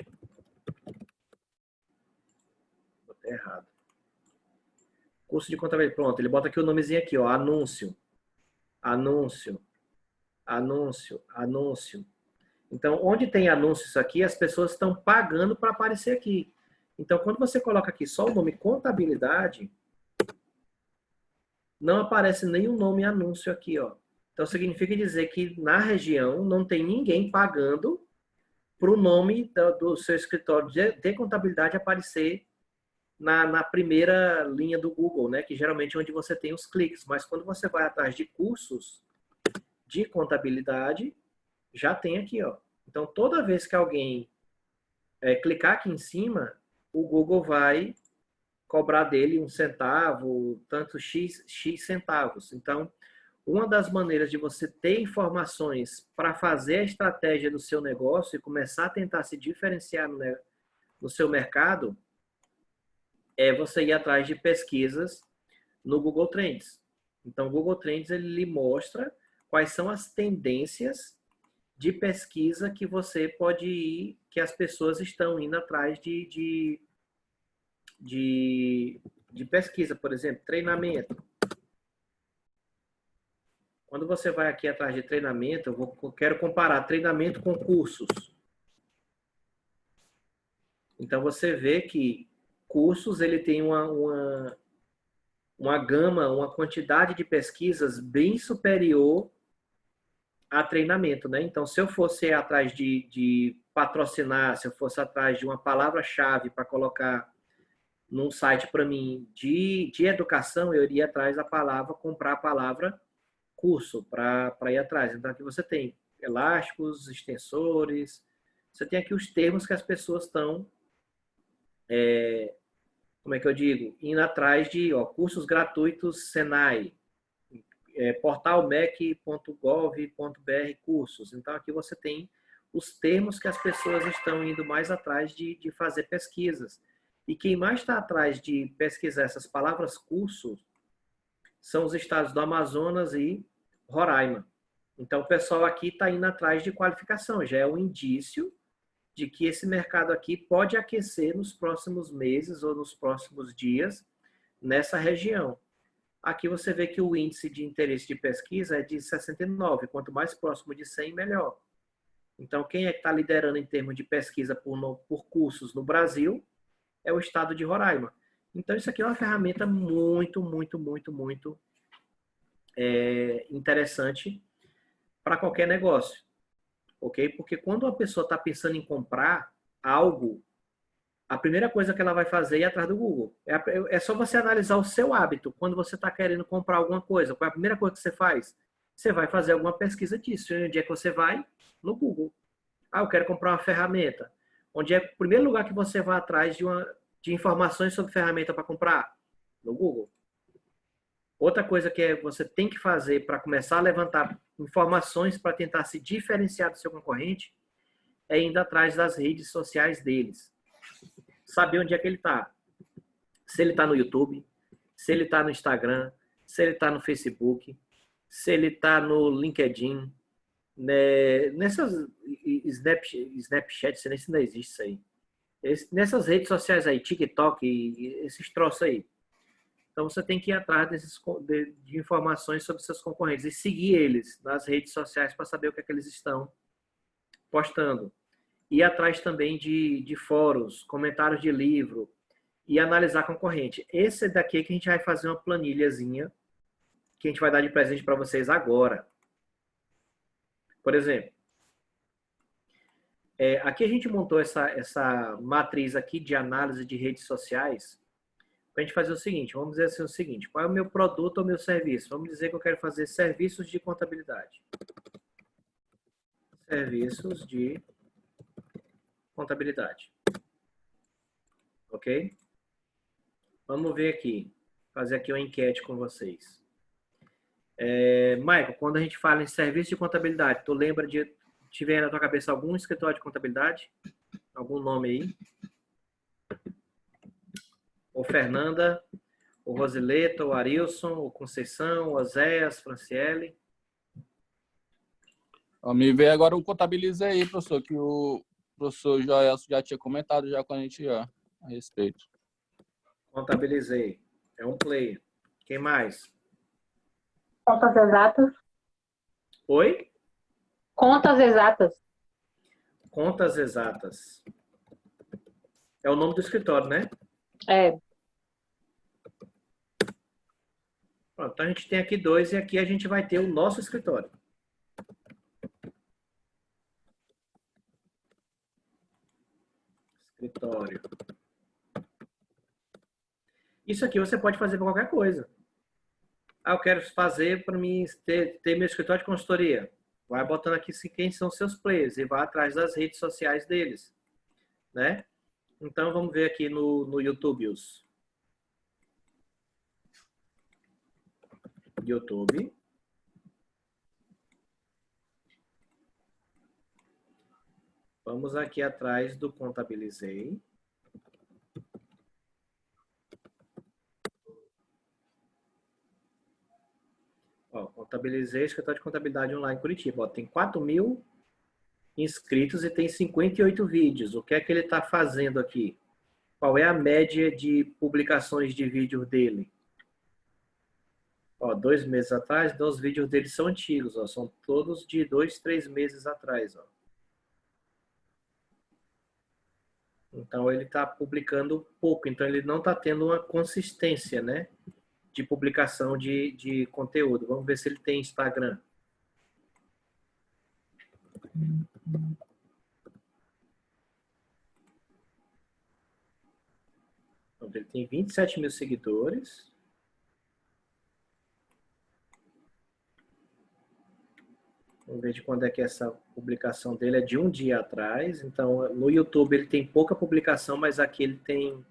Botei errado. Curso de contabilidade. Pronto, ele bota aqui o nomezinho aqui, ó, anúncio. Anúncio. Anúncio. Anúncio. Então, onde tem anúncios aqui, as pessoas estão pagando para aparecer aqui. Então, quando você coloca aqui só o nome contabilidade, não aparece nenhum nome anúncio aqui, ó. Então, significa dizer que na região não tem ninguém pagando para o nome do seu escritório de contabilidade aparecer na primeira linha do Google, né? Que geralmente é onde você tem os cliques. Mas quando você vai atrás de cursos de contabilidade, já tem aqui, ó. Então, toda vez que alguém clicar aqui em cima, o Google vai cobrar dele 1 centavo, tanto X centavos. Então, uma das maneiras de você ter informações para fazer a estratégia do seu negócio e começar a tentar se diferenciar no seu mercado é você ir atrás de pesquisas no Google Trends. Então, o Google Trends ele lhe mostra quais são as tendências de pesquisa que você pode ir, que as pessoas estão indo atrás de pesquisa. Por exemplo, treinamento. Quando você vai aqui atrás de treinamento, eu quero comparar treinamento com cursos. Então, você vê que cursos, ele tem uma gama, uma quantidade de pesquisas bem superior a treinamento, né? Então, se eu fosse atrás de patrocinar, se eu fosse atrás de uma palavra-chave para colocar num site para mim de educação, eu iria atrás da palavra, comprar a palavra curso para ir atrás. Então, aqui você tem elásticos, extensores, você tem aqui os termos que as pessoas estão, como é que eu digo? Indo atrás de cursos gratuitos Senai, portalmec.gov.br cursos. Então, aqui você tem os termos que as pessoas estão indo mais atrás de fazer pesquisas. E quem mais está atrás de pesquisar essas palavras cursos são os estados do Amazonas e Roraima. Então, o pessoal aqui está indo atrás de qualificação. Já é um indício de que esse mercado aqui pode aquecer nos próximos meses ou nos próximos dias nessa região. Aqui você vê que o índice de interesse de pesquisa é de 69. Quanto mais próximo de 100, melhor. Então, quem é que está liderando em termos de pesquisa por cursos no Brasil é o estado de Roraima. Então, isso aqui é uma ferramenta muito interessante para qualquer negócio. Ok? Porque quando a pessoa está pensando em comprar algo, a primeira coisa que ela vai fazer é ir atrás do Google. É só você analisar o seu hábito. Quando você está querendo comprar alguma coisa, qual é a primeira coisa que você faz? Você vai fazer alguma pesquisa disso. E onde é que você vai? No Google. Eu quero comprar uma ferramenta. Onde é o primeiro lugar que você vai atrás de informações sobre ferramenta para comprar? No Google. Outra coisa que você tem que fazer para começar a levantar informações para tentar se diferenciar do seu concorrente é indo atrás das redes sociais deles. Saber onde é que ele está. Se ele está no YouTube, se ele está no Instagram, se ele está no Facebook, se ele está no LinkedIn, né? Nessas Snapchat, você nem se não existe isso aí. Nessas redes sociais aí, TikTok, esses troços aí. Então, você tem que ir atrás de informações sobre seus concorrentes e seguir eles nas redes sociais para saber o que é que eles estão postando. Ir atrás também de fóruns, comentários de livro e analisar concorrente. Esse daqui que a gente vai fazer uma planilhazinha que a gente vai dar de presente para vocês agora. Por exemplo, aqui a gente montou essa matriz aqui de análise de redes sociais para a gente fazer o seguinte, vamos dizer assim o seguinte, qual é o meu produto ou meu serviço? Vamos dizer que eu quero fazer serviços de contabilidade. Serviços de contabilidade. Ok? Vamos ver aqui, fazer aqui uma enquete com vocês. Michael, quando a gente fala em serviço de contabilidade, tu lembra de tiver na tua cabeça algum escritório de contabilidade? Algum nome aí? Ou Fernanda, o Rosileta, o Arilson, o Conceição, o Oséias, Franciele. Me veio agora o Contabilizei aí, professor, que o professor Joelson já tinha comentado já com a gente já a respeito. Contabilizei. É um player. Quem mais? Contas exatas. Oi? Contas exatas. Contas exatas. É o nome do escritório, né? Pronto, então a gente tem aqui 2 e aqui a gente vai ter o nosso escritório. Escritório. Isso aqui você pode fazer para qualquer coisa. Eu quero fazer para mim ter meu escritório de consultoria. Vai botando aqui quem são seus players e vai atrás das redes sociais deles, né? Então vamos ver aqui no YouTube os YouTube. Vamos aqui atrás do Contabilizei. Contabilizei escritório de contabilidade online em Curitiba. Tem 4.000 inscritos e tem 58 vídeos. O que é que ele está fazendo aqui? Qual é a média de publicações de vídeo dele? 2 meses atrás, então os vídeos dele são antigos, são todos de 2, 3 meses atrás. Então, ele está publicando pouco. Então, ele não está tendo uma consistência, né, de publicação de conteúdo. Vamos ver se ele tem Instagram. Então, ele tem 27 mil seguidores. Vamos ver de quando é que essa publicação dele é de um dia atrás. Então, no YouTube ele tem pouca publicação, mas aqui ele tem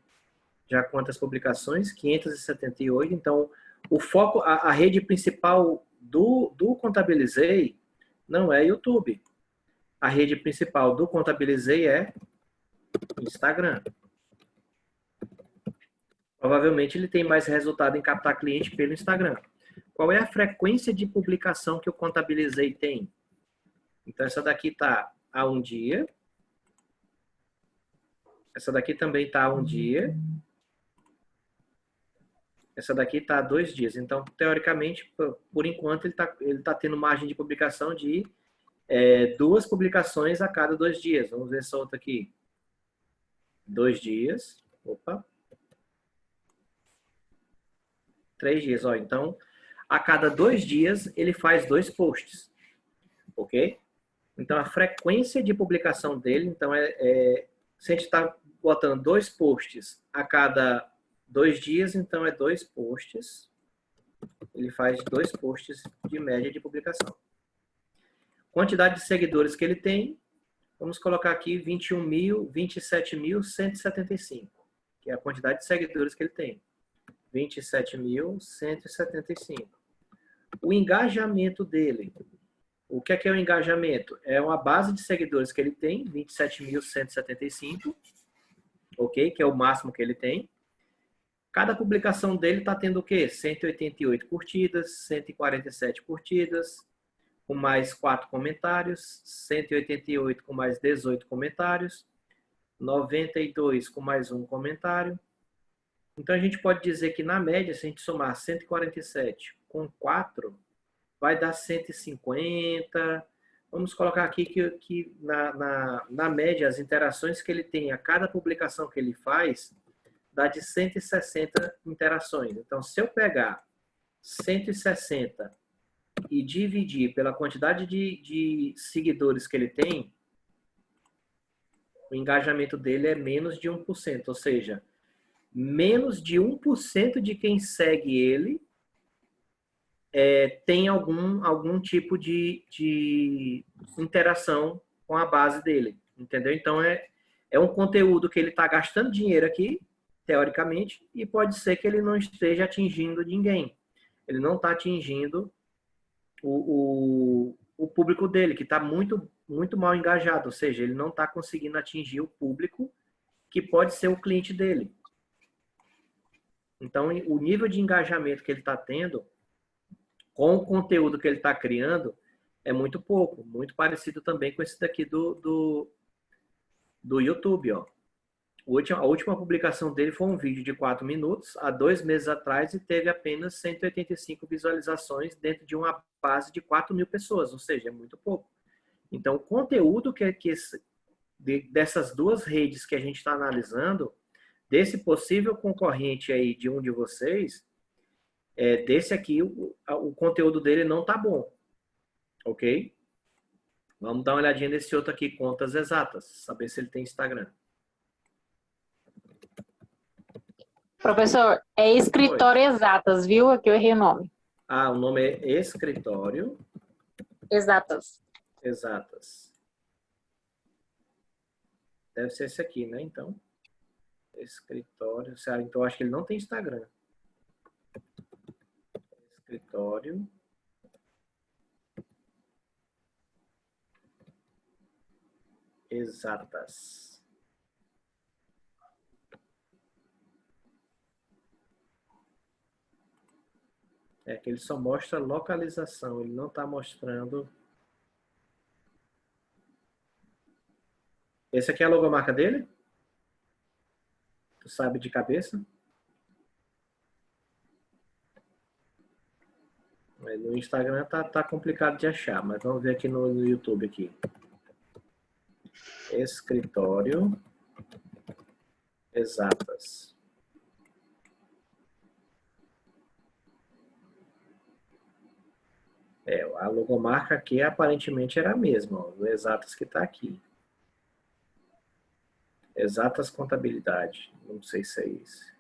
já quantas publicações? 578. Então, o foco, a rede principal do Contabilizei não é YouTube. A rede principal do Contabilizei é Instagram. Provavelmente ele tem mais resultado em captar cliente pelo Instagram. Qual é a frequência de publicação que o Contabilizei tem? Então, essa daqui está há um dia. Essa daqui também está há um dia. Essa daqui está há 2 dias. Então, teoricamente, por enquanto, ele tá tendo margem de publicação de 2 publicações a cada 2 dias. Vamos ver essa outra aqui. 2 dias. Opa. 3 dias. Ó, então, a cada 2 dias, ele faz 2 posts. Ok? Então, a frequência de publicação dele, então, se a gente está botando 2 posts a cada 2 dias, então é 2 posts. Ele faz 2 posts de média de publicação. Quantidade de seguidores que ele tem, vamos colocar aqui 27.175, que é a quantidade de seguidores que ele tem. 27.175. O engajamento dele. O que é o engajamento? É uma base de seguidores que ele tem, 27.175, ok? Que é o máximo que ele tem. Cada publicação dele está tendo o quê? 188 curtidas, 147 curtidas, com mais 4 comentários, 188 com mais 18 comentários, 92 com mais 1 comentário. Então, a gente pode dizer que, na média, se a gente somar 147 com 4, vai dar 150. Vamos colocar aqui que na média, as interações que ele tem a cada publicação que ele faz, dá de 160 interações. Então, se eu pegar 160 e dividir pela quantidade de seguidores que ele tem, o engajamento dele é menos de 1%. Ou seja, menos de 1% de quem segue ele tem algum tipo de interação com a base dele. Entendeu? Então, é um conteúdo que ele está gastando dinheiro aqui, teoricamente, e pode ser que ele não esteja atingindo ninguém. Ele não está atingindo o público dele, que está muito, muito mal engajado. Ou seja, ele não está conseguindo atingir o público que pode ser o cliente dele. Então, o nível de engajamento que ele está tendo com o conteúdo que ele está criando é muito pouco. Muito parecido também com esse daqui do YouTube, ó. A última publicação dele foi um vídeo de 4 minutos, há 2 meses atrás, e teve apenas 185 visualizações dentro de uma base de 4.000 pessoas, ou seja, é muito pouco. Então, o conteúdo dessas 2 redes que a gente está analisando, desse possível concorrente aí de um de vocês, desse aqui, o conteúdo dele não tá bom, ok? Vamos dar uma olhadinha nesse outro aqui, Contas Exatas, saber se ele tem Instagram. Professor, é Escritório Exatas, viu? Aqui eu errei o nome. Ah, o nome é Escritório Exatas. Exatas. Deve ser esse aqui, né? Então, Escritório. Então, acho que ele não tem Instagram. Escritório Exatas. É que ele só mostra localização, ele não está mostrando. Esse aqui é a logomarca dele? Tu sabe de cabeça? No Instagram tá complicado de achar, mas vamos ver aqui no YouTube aqui. Escritório Exatas. A logomarca aqui aparentemente era a mesma, ó, do Exatas que está aqui. Exatas Contabilidade. Não sei se é isso.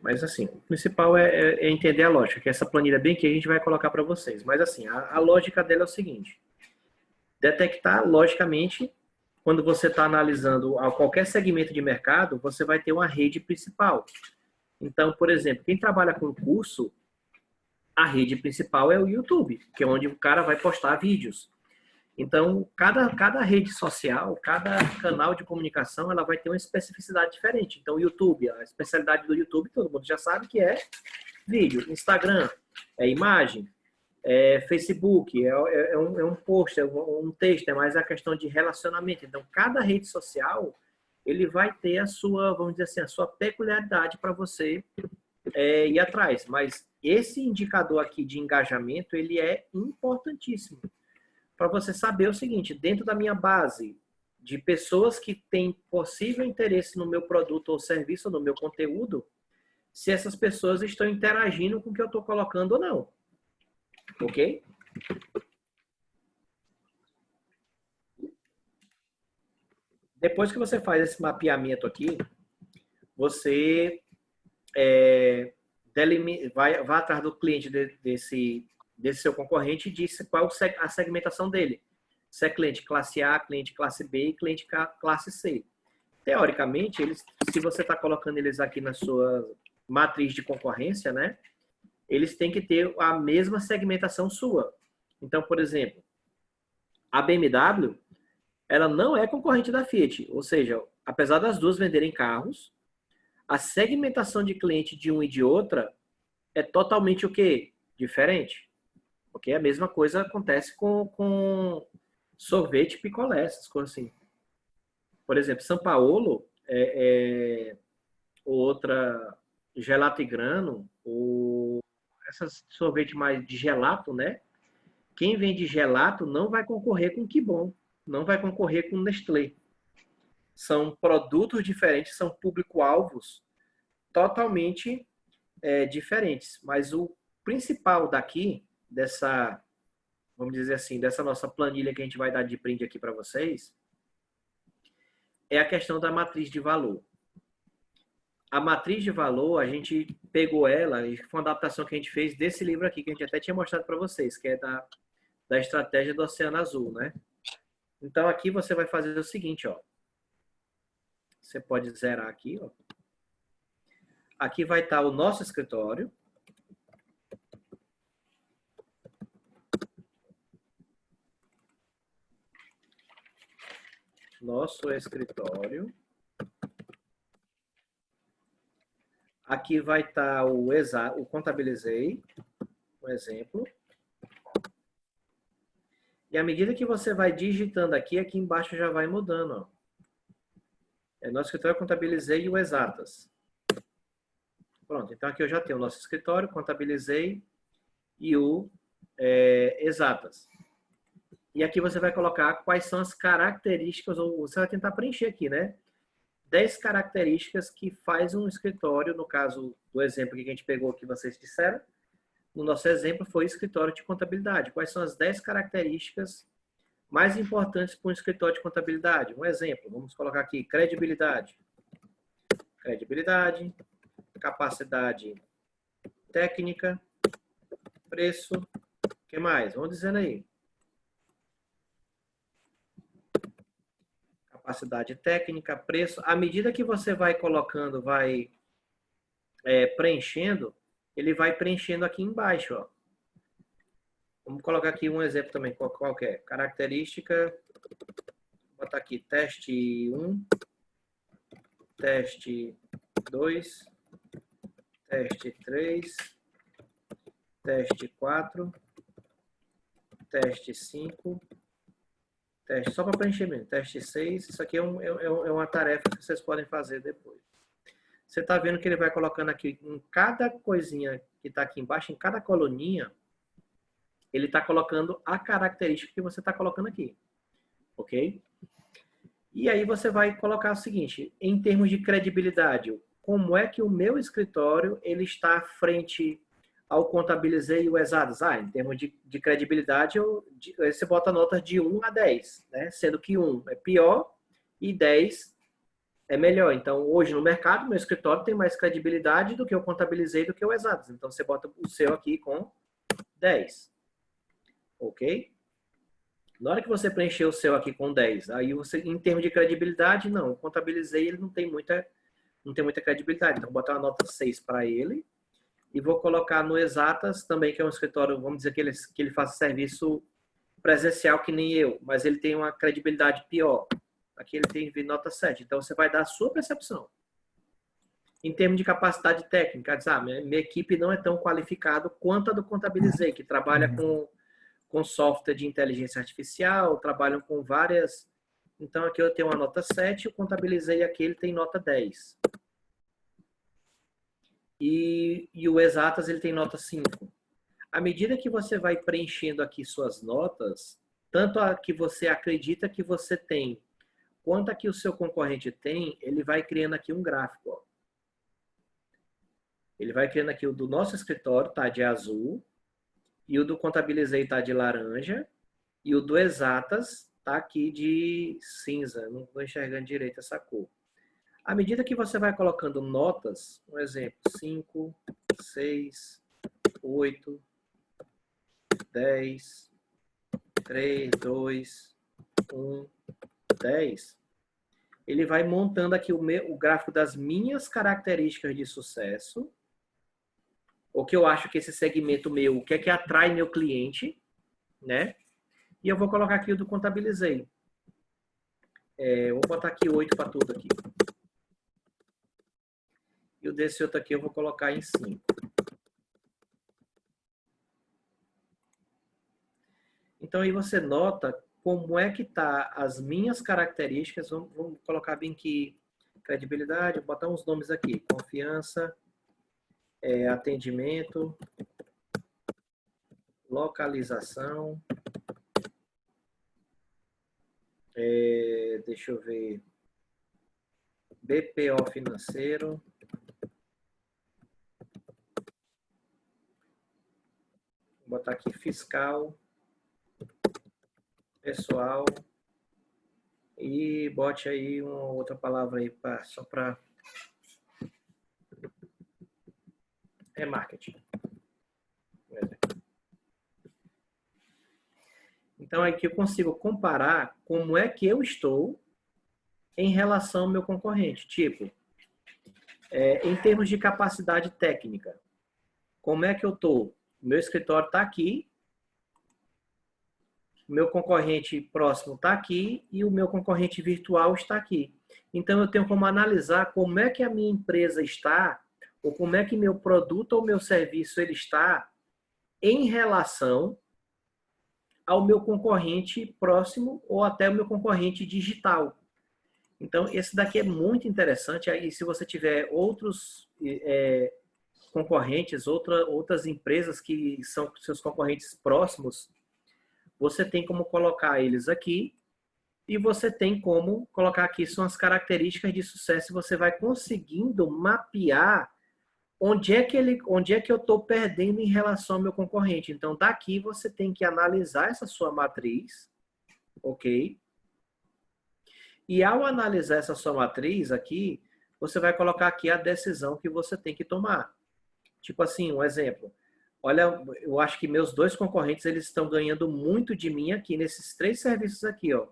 Mas assim, o principal é entender a lógica, que essa planilha bem que a gente vai colocar para vocês. Mas assim, a lógica dela é o seguinte. Detectar, logicamente, quando você está analisando qualquer segmento de mercado, você vai ter uma rede principal. Então, por exemplo, quem trabalha com curso, a rede principal é o YouTube, que é onde o cara vai postar vídeos. Então, cada rede social, cada canal de comunicação, ela vai ter uma especificidade diferente. Então, o YouTube, a especialidade do YouTube, todo mundo já sabe que é vídeo. Instagram é imagem. Facebook é um post, é um texto, é mais a questão de relacionamento. Então, cada rede social, ele vai ter a sua, vamos dizer assim, a sua peculiaridade para você ir atrás. Mas esse indicador aqui de engajamento, ele é importantíssimo para você saber o seguinte: dentro da minha base de pessoas que têm possível interesse no meu produto ou serviço, ou no meu conteúdo, se essas pessoas estão interagindo com o que eu estou colocando ou não. Ok? Depois que você faz esse mapeamento aqui, você vai atrás do cliente desse seu concorrente e diz qual a segmentação dele. Se é cliente classe A, cliente classe B e cliente classe C. Teoricamente, se você está colocando eles aqui na sua matriz de concorrência, né, eles têm que ter a mesma segmentação sua. Então, por exemplo, a BMW, ela não é concorrente da Fiat. Ou seja, apesar das duas venderem carros, a segmentação de cliente de uma e de outra é totalmente o quê? Diferente. Porque a mesma coisa acontece com sorvete e picolé, essas coisas assim. Por exemplo, São Paulo outra gelato e grano, ou essas sorvete mais de gelato, né? Quem vende gelato não vai concorrer com Que Bom, não vai concorrer com Nestlé. São produtos diferentes, são público-alvos totalmente diferentes. Mas o principal daqui, vamos dizer assim, dessa nossa planilha que a gente vai dar de brinde aqui para vocês, é a questão da matriz de valor. A matriz de valor, a gente pegou ela, e foi uma adaptação que a gente fez desse livro aqui, que a gente até tinha mostrado para vocês, que é da estratégia do Oceano Azul, né? Então, aqui você vai fazer o seguinte, ó. Você pode zerar aqui, ó. Aqui vai estar o nosso escritório. Nosso escritório. Aqui vai estar o Contabilizei, um exemplo. E à medida que você vai digitando aqui embaixo já vai mudando, ó. Nosso escritório Contabilizei e o Exatas. Pronto, então aqui eu já tenho o nosso escritório, Contabilizei e o Exatas. E aqui você vai colocar quais são as características, ou você vai tentar preencher aqui, né? 10 características que faz um escritório, no caso do exemplo que a gente pegou que vocês disseram, no nosso exemplo foi escritório de contabilidade. Quais são as 10 características mais importantes para um escritório de contabilidade? Um exemplo, vamos colocar aqui, credibilidade. Credibilidade, capacidade técnica, preço, o que mais? Vamos dizendo aí. Capacidade técnica, preço. À medida que você vai colocando, vai preenchendo, ele vai preenchendo aqui embaixo, ó. Vamos colocar aqui um exemplo também, qualquer. Característica, vou botar aqui, teste 1, teste 2, teste 3, teste 4, teste 5, teste, só para preencher mesmo, teste 6, isso aqui é uma tarefa que vocês podem fazer depois. Você está vendo que ele vai colocando aqui, em cada coisinha que está aqui embaixo, em cada coluninha, ele está colocando a característica que você está colocando aqui. Ok? E aí você vai colocar o seguinte, em termos de credibilidade, como é que o meu escritório ele está frente ao Contabilizei e o Exatas? Em termos de credibilidade, você bota notas de 1 a 10, né? Sendo que 1 é pior e 10 é melhor. Então, hoje no mercado, meu escritório tem mais credibilidade do que eu Contabilizei do que o Exatas. Então, você bota o seu aqui com 10. Ok? Na hora que você preencher o seu aqui com 10, aí você, em termos de credibilidade, não, o Contabilizei ele não tem muita credibilidade. Então, vou botar uma nota 6 para ele e vou colocar no Exatas também, que é um escritório, vamos dizer que ele faça serviço presencial que nem eu, mas ele tem uma credibilidade pior. Aqui ele tem nota 7. Então, você vai dar a sua percepção. Em termos de capacidade técnica, minha equipe não é tão qualificada quanto a do Contabilizei, que trabalha com software de inteligência artificial, trabalham com várias... Então, aqui eu tenho uma nota 7, o Contabilizei aqui ele tem nota 10. E o Exatas ele tem nota 5. À medida que você vai preenchendo aqui suas notas, tanto a que você acredita que você tem, quanto a que o seu concorrente tem, ele vai criando aqui um gráfico. Ó. Ele vai criando aqui o do nosso escritório, tá de azul, e o do Contabilizei tá de laranja, e o do Exatas tá aqui de cinza. Não estou enxergando direito essa cor. À medida que você vai colocando notas, um exemplo, 5, 6, 8, 10, 3, 2, 1, 10, ele vai montando aqui o gráfico das minhas características de sucesso, o que eu acho que esse segmento meu, o que é que atrai meu cliente, né? E eu vou colocar aqui o do Contabilizei. Eu vou botar aqui 8 para tudo aqui. E o desse outro aqui eu vou colocar em 5. Então aí você nota como é que tá as minhas características. Vamos colocar bem aqui credibilidade, vou botar uns nomes aqui. Confiança, atendimento, localização, deixa eu ver, BPO financeiro, vou botar aqui fiscal, pessoal, e bote aí uma outra palavra aí só para marketing. Então, aqui eu consigo comparar como é que eu estou em relação ao meu concorrente. Tipo, em termos de capacidade técnica, como é que eu estou? Meu escritório está aqui, meu concorrente próximo está aqui e o meu concorrente virtual está aqui. Então, eu tenho como analisar como é que a minha empresa está, ou como é que meu produto ou meu serviço ele está em relação ao meu concorrente próximo ou até o meu concorrente digital. Então, esse daqui é muito interessante. Aí, se você tiver outros concorrentes, outras empresas que são seus concorrentes próximos, você tem como colocar eles aqui e você tem como colocar aqui são as características de sucesso e você vai conseguindo mapear onde é que eu estou perdendo em relação ao meu concorrente. Então, daqui você tem que analisar essa sua matriz, ok? E ao analisar essa sua matriz aqui, você vai colocar aqui a decisão que você tem que tomar. Tipo assim, um exemplo. Olha, eu acho que meus dois concorrentes eles estão ganhando muito de mim aqui nesses 3 serviços aqui, ó,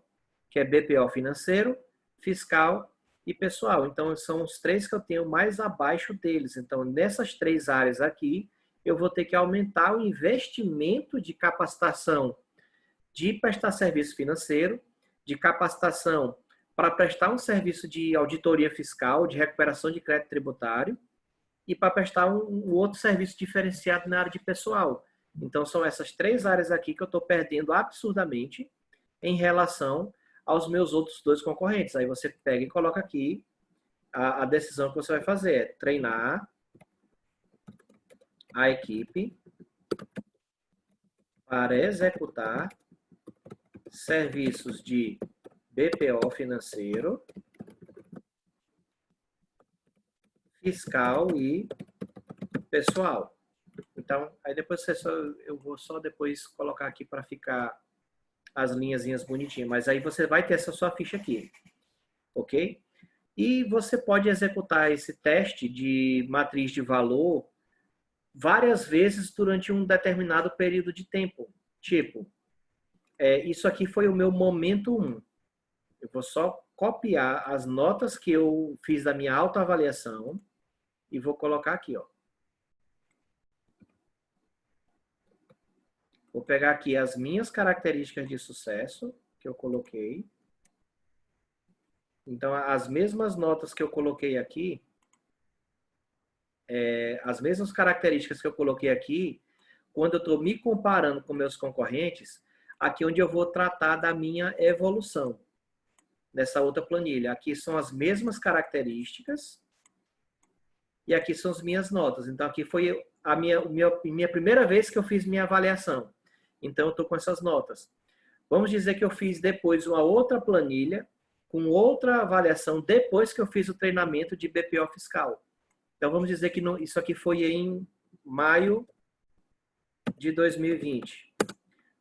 que é BPO financeiro, fiscal e pessoal. Então, são os 3 que eu tenho mais abaixo deles. Então, nessas 3 áreas aqui, eu vou ter que aumentar o investimento de capacitação de prestar serviço financeiro, de capacitação para prestar um serviço de auditoria fiscal, de recuperação de crédito tributário, e para prestar um outro serviço diferenciado na área de pessoal. Então, são essas 3 áreas aqui que eu estou perdendo absurdamente em relação aos meus outros 2 concorrentes. Aí você pega e coloca aqui a decisão que você vai fazer. É treinar a equipe para executar serviços de BPO financeiro, fiscal e pessoal. Então, aí depois eu vou só depois colocar aqui para ficar as linhazinhas bonitinhas. Mas aí você vai ter essa sua ficha aqui, ok? E você pode executar esse teste de matriz de valor várias vezes durante um determinado período de tempo. Tipo, isso aqui foi o meu momento 1. Eu vou só copiar as notas que eu fiz da minha autoavaliação e vou colocar aqui, ó. Vou pegar aqui as minhas características de sucesso que eu coloquei. Então, as mesmas notas que eu coloquei aqui, as mesmas características que eu coloquei aqui, quando eu estou me comparando com meus concorrentes, aqui é onde eu vou tratar da minha evolução. Nessa outra planilha. Aqui são as mesmas características e aqui são as minhas notas. Então, aqui foi a minha primeira vez que eu fiz minha avaliação. Então, eu estou com essas notas. Vamos dizer que eu fiz depois uma outra planilha com outra avaliação depois que eu fiz o treinamento de BPO fiscal. Então, vamos dizer que isso aqui foi em maio de 2020.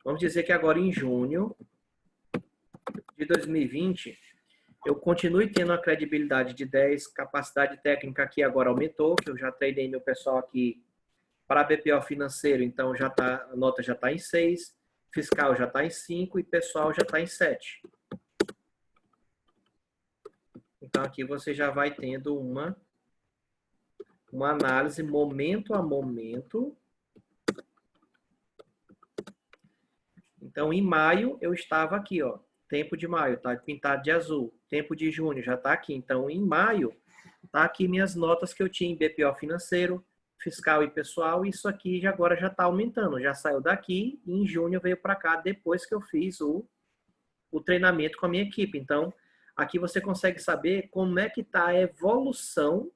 Vamos dizer que agora em junho de 2020, eu continue tendo a credibilidade de 10, capacidade técnica aqui agora aumentou, que eu já treinei meu pessoal aqui para BPO financeiro, então a nota já está em 6, fiscal já está em 5 e pessoal já está em 7. Então aqui você já vai tendo uma análise momento a momento. Então em maio eu estava aqui, ó. Tempo de maio, tá pintado de azul. Tempo de junho já está aqui. Então, em maio, tá aqui minhas notas que eu tinha em BPO financeiro, fiscal e pessoal. Isso aqui agora já está aumentando. Já saiu daqui e em junho veio para cá depois que eu fiz o treinamento com a minha equipe. Então, aqui você consegue saber como é que está a evolução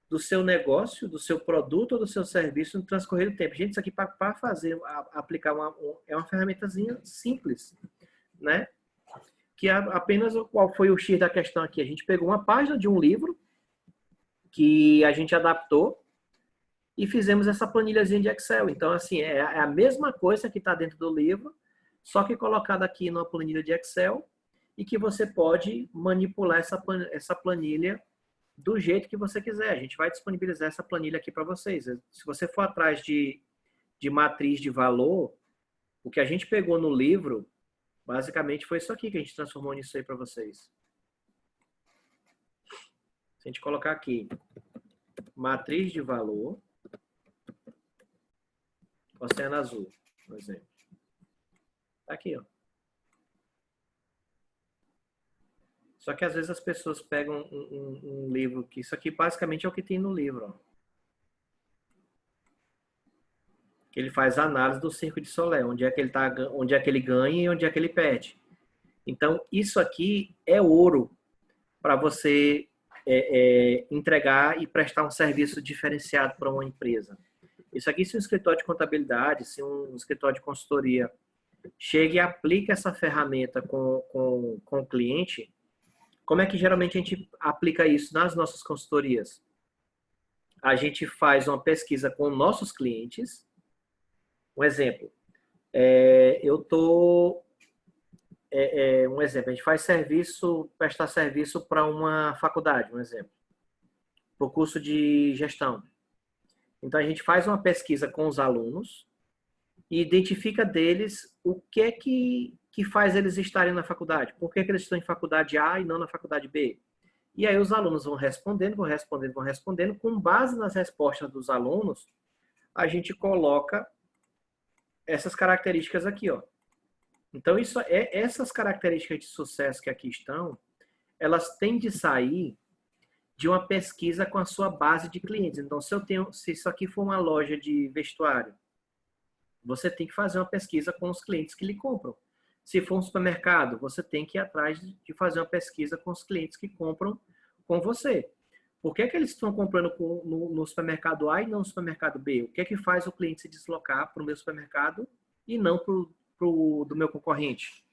do seu negócio, do seu produto ou do seu serviço no transcorrer do tempo. Gente, isso aqui para fazer, aplicar é uma ferramentazinha simples, né? Que apenas qual foi o X da questão aqui. A gente pegou uma página de um livro que a gente adaptou e fizemos essa planilhazinha de Excel. Então, assim, é a mesma coisa que está dentro do livro, só que colocada aqui numa planilha de Excel e que você pode manipular essa planilha do jeito que você quiser. A gente vai disponibilizar essa planilha aqui para vocês. Se você for atrás de matriz de valor, o que a gente pegou no livro, basicamente foi isso aqui que a gente transformou nisso aí para vocês. Se a gente colocar aqui, matriz de valor, Oceano Azul, por exemplo. Tá aqui, ó. Só que às vezes as pessoas pegam um livro, que isso aqui basicamente é o que tem no livro, ó. Que ele faz a análise do Circo de Solé, onde é que ele ganha e onde é que ele perde. Então, isso aqui é ouro para você entregar e prestar um serviço diferenciado para uma empresa. Isso aqui, se um escritório de contabilidade, se um escritório de consultoria chega e aplica essa ferramenta com o cliente, como é que geralmente a gente aplica isso nas nossas consultorias? A gente faz uma pesquisa com nossos clientes. Um exemplo, um exemplo, a gente faz prestar serviço para uma faculdade, um exemplo, para o curso de gestão. Então, a gente faz uma pesquisa com os alunos e identifica deles o que é que faz eles estarem na faculdade. Por que eles estão em faculdade A e não na faculdade B? E aí os alunos vão respondendo. Com base nas respostas dos alunos, a gente coloca essas características aqui, ó. Então, essas características de sucesso que aqui estão, elas têm de sair de uma pesquisa com a sua base de clientes. Então, se isso aqui for uma loja de vestuário, você tem que fazer uma pesquisa com os clientes que lhe compram. Se for um supermercado, você tem que ir atrás de fazer uma pesquisa com os clientes que compram com você. Por que eles estão comprando no supermercado A e não no supermercado B? O que é que faz o cliente se deslocar para o meu supermercado e não para o do meu concorrente?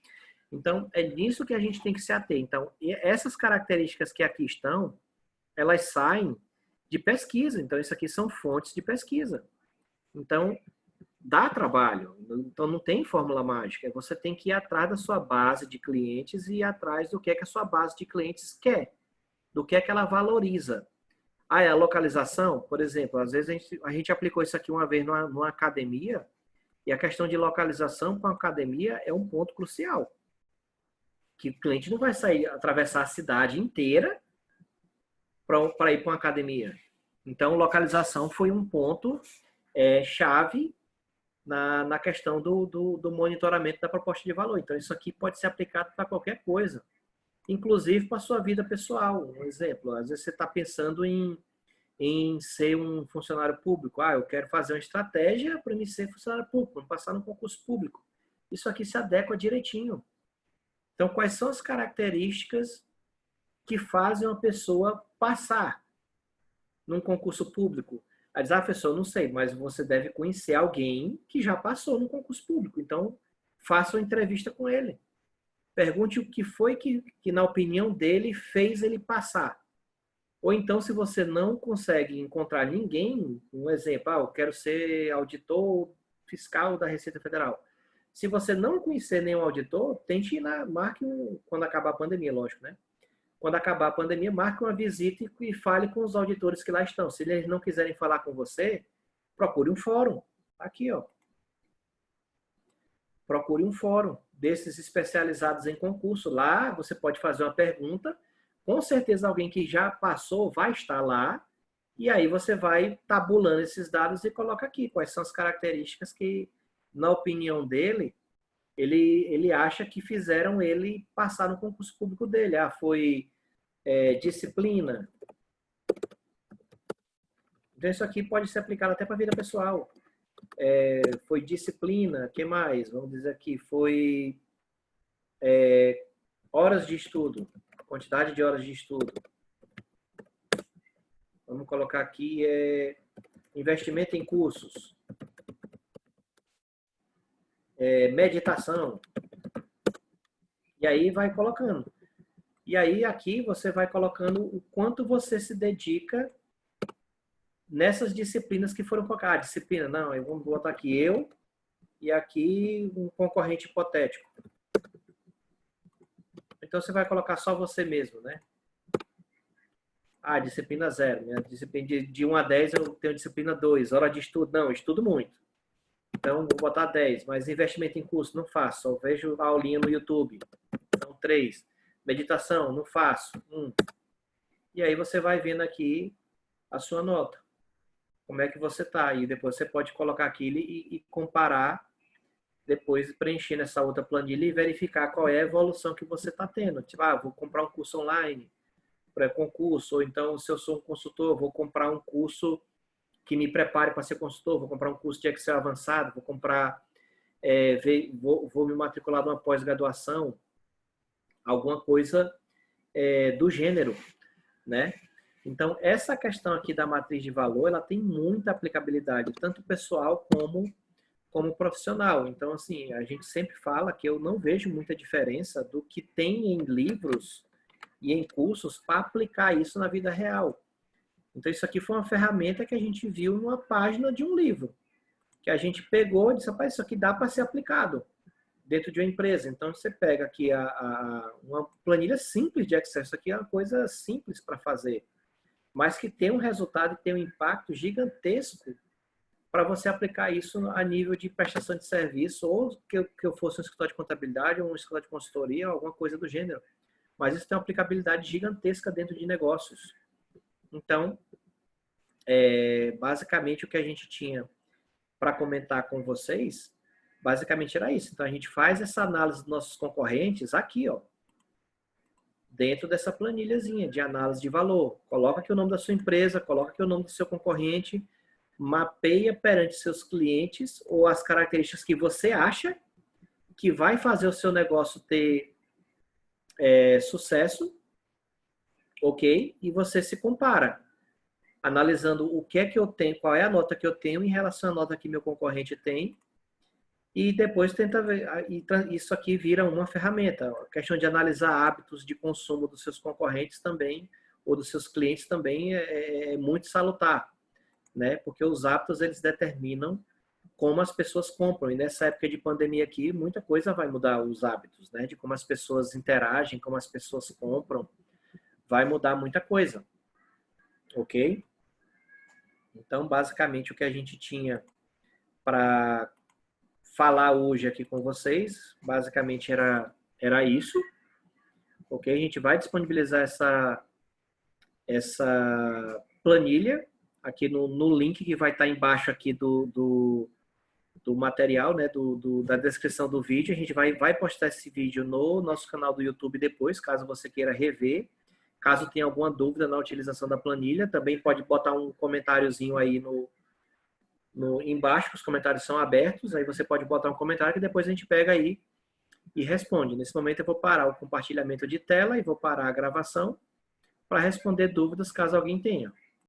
Então, é nisso que a gente tem que se ater. Então, essas características que aqui estão, elas saem de pesquisa. Então, isso aqui são fontes de pesquisa. Então, dá trabalho. Então, não tem fórmula mágica. Você tem que ir atrás da sua base de clientes e ir atrás do que é que a sua base de clientes quer, do que é que ela valoriza. Ah, é a localização, por exemplo, às vezes a gente aplicou isso aqui uma vez numa academia, e a questão de localização para a academia é um ponto crucial. Que o cliente não vai sair, atravessar a cidade inteira para ir para uma academia. Então, localização foi um ponto chave na questão do monitoramento da proposta de valor. Então, isso aqui pode ser aplicado para qualquer coisa, inclusive para a sua vida pessoal. Um exemplo, às vezes você está pensando em ser um funcionário público. Ah, eu quero fazer uma estratégia para me ser funcionário público, para passar no concurso público. Isso aqui se adequa direitinho. Então, quais são as características que fazem uma pessoa passar num concurso público? Aí diz, professor, não sei, mas você deve conhecer alguém que já passou no concurso público. Então, faça uma entrevista com ele. Pergunte o que foi que na opinião dele, fez ele passar. Ou então, se você não consegue encontrar ninguém, um exemplo, eu quero ser auditor fiscal da Receita Federal. Se você não conhecer nenhum auditor, tente ir lá, marque quando acabar a pandemia, lógico, né? Quando acabar a pandemia, marque uma visita e fale com os auditores que lá estão. Se eles não quiserem falar com você, procure um fórum. Aqui, ó. Procure um fórum desses especializados em concurso. Lá você pode fazer uma pergunta. Com certeza alguém que já passou vai estar lá. E aí você vai tabulando esses dados e coloca aqui quais são as características que, na opinião dele, ele acha que fizeram ele passar no concurso público dele. Ah, foi disciplina. Então, isso aqui pode ser aplicado até para a vida pessoal. Foi disciplina, o que mais? Vamos dizer aqui, foi horas de estudo, quantidade de horas de estudo. Vamos colocar aqui investimento em cursos. Meditação. E aí vai colocando. E aí aqui você vai colocando o quanto você se dedica nessas disciplinas que foram colocadas. Disciplina, não, eu vou botar aqui eu e aqui um concorrente hipotético. Então você vai colocar só você mesmo, né? Ah, disciplina 0. Minha disciplina de 1 a 10 eu tenho disciplina 2. Hora de estudo, não, eu estudo muito. Então vou botar 10. Mas investimento em curso, não faço. Só vejo a aulinha no YouTube. Então 3. Meditação, não faço. 1. E aí você vai vendo aqui a sua nota. Como é que você está? E depois você pode colocar aquilo e comparar, depois preencher nessa outra planilha e verificar qual é a evolução que você está tendo. Tipo, vou comprar um curso online, pré-concurso, ou então, se eu sou um consultor, vou comprar um curso que me prepare para ser consultor, vou comprar um curso de Excel avançado, vou comprar, vou me matricular numa pós-graduação, alguma coisa do gênero, né? Então, essa questão aqui da matriz de valor, ela tem muita aplicabilidade, tanto pessoal como profissional. Então, assim, a gente sempre fala que eu não vejo muita diferença do que tem em livros e em cursos para aplicar isso na vida real. Então, isso aqui foi uma ferramenta que a gente viu numa página de um livro, que a gente pegou e disse, rapaz, isso aqui dá para ser aplicado dentro de uma empresa. Então, você pega aqui uma planilha simples de Excel. Isso aqui é uma coisa simples para fazer, mas que tem um resultado e tem um impacto gigantesco para você aplicar isso a nível de prestação de serviço, ou que eu fosse um escritório de contabilidade, ou um escritório de consultoria, ou alguma coisa do gênero. Mas isso tem uma aplicabilidade gigantesca dentro de negócios. Então, basicamente o que a gente tinha para comentar com vocês, basicamente era isso. Então, a gente faz essa análise dos nossos concorrentes aqui, ó, dentro dessa planilhazinha de análise de valor. Coloca aqui o nome da sua empresa, coloca aqui o nome do seu concorrente, mapeia perante seus clientes ou as características que você acha que vai fazer o seu negócio ter sucesso, ok? E você se compara, analisando o que é que eu tenho, qual é a nota que eu tenho em relação à nota que meu concorrente tem, e depois tenta ver, isso aqui vira uma ferramenta. A questão de analisar hábitos de consumo dos seus concorrentes também, ou dos seus clientes também é muito salutar, né? Porque os hábitos, eles determinam como as pessoas compram. E nessa época de pandemia aqui, muita coisa vai mudar os hábitos, né? De como as pessoas interagem, como as pessoas compram. Vai mudar muita coisa. Ok? Então, basicamente, o que a gente tinha para falar hoje aqui com vocês, basicamente era isso. Ok? A gente vai disponibilizar essa planilha aqui no link que vai estar embaixo aqui do material, né, da descrição do vídeo. A gente vai postar esse vídeo no nosso canal do YouTube depois, caso você queira rever. Caso tenha alguma dúvida na utilização da planilha, também pode botar um comentáriozinho aí embaixo, os comentários são abertos, aí você pode botar um comentário que depois a gente pega aí e responde. Nesse momento eu vou parar o compartilhamento de tela e vou parar a gravação para responder dúvidas caso alguém tenha.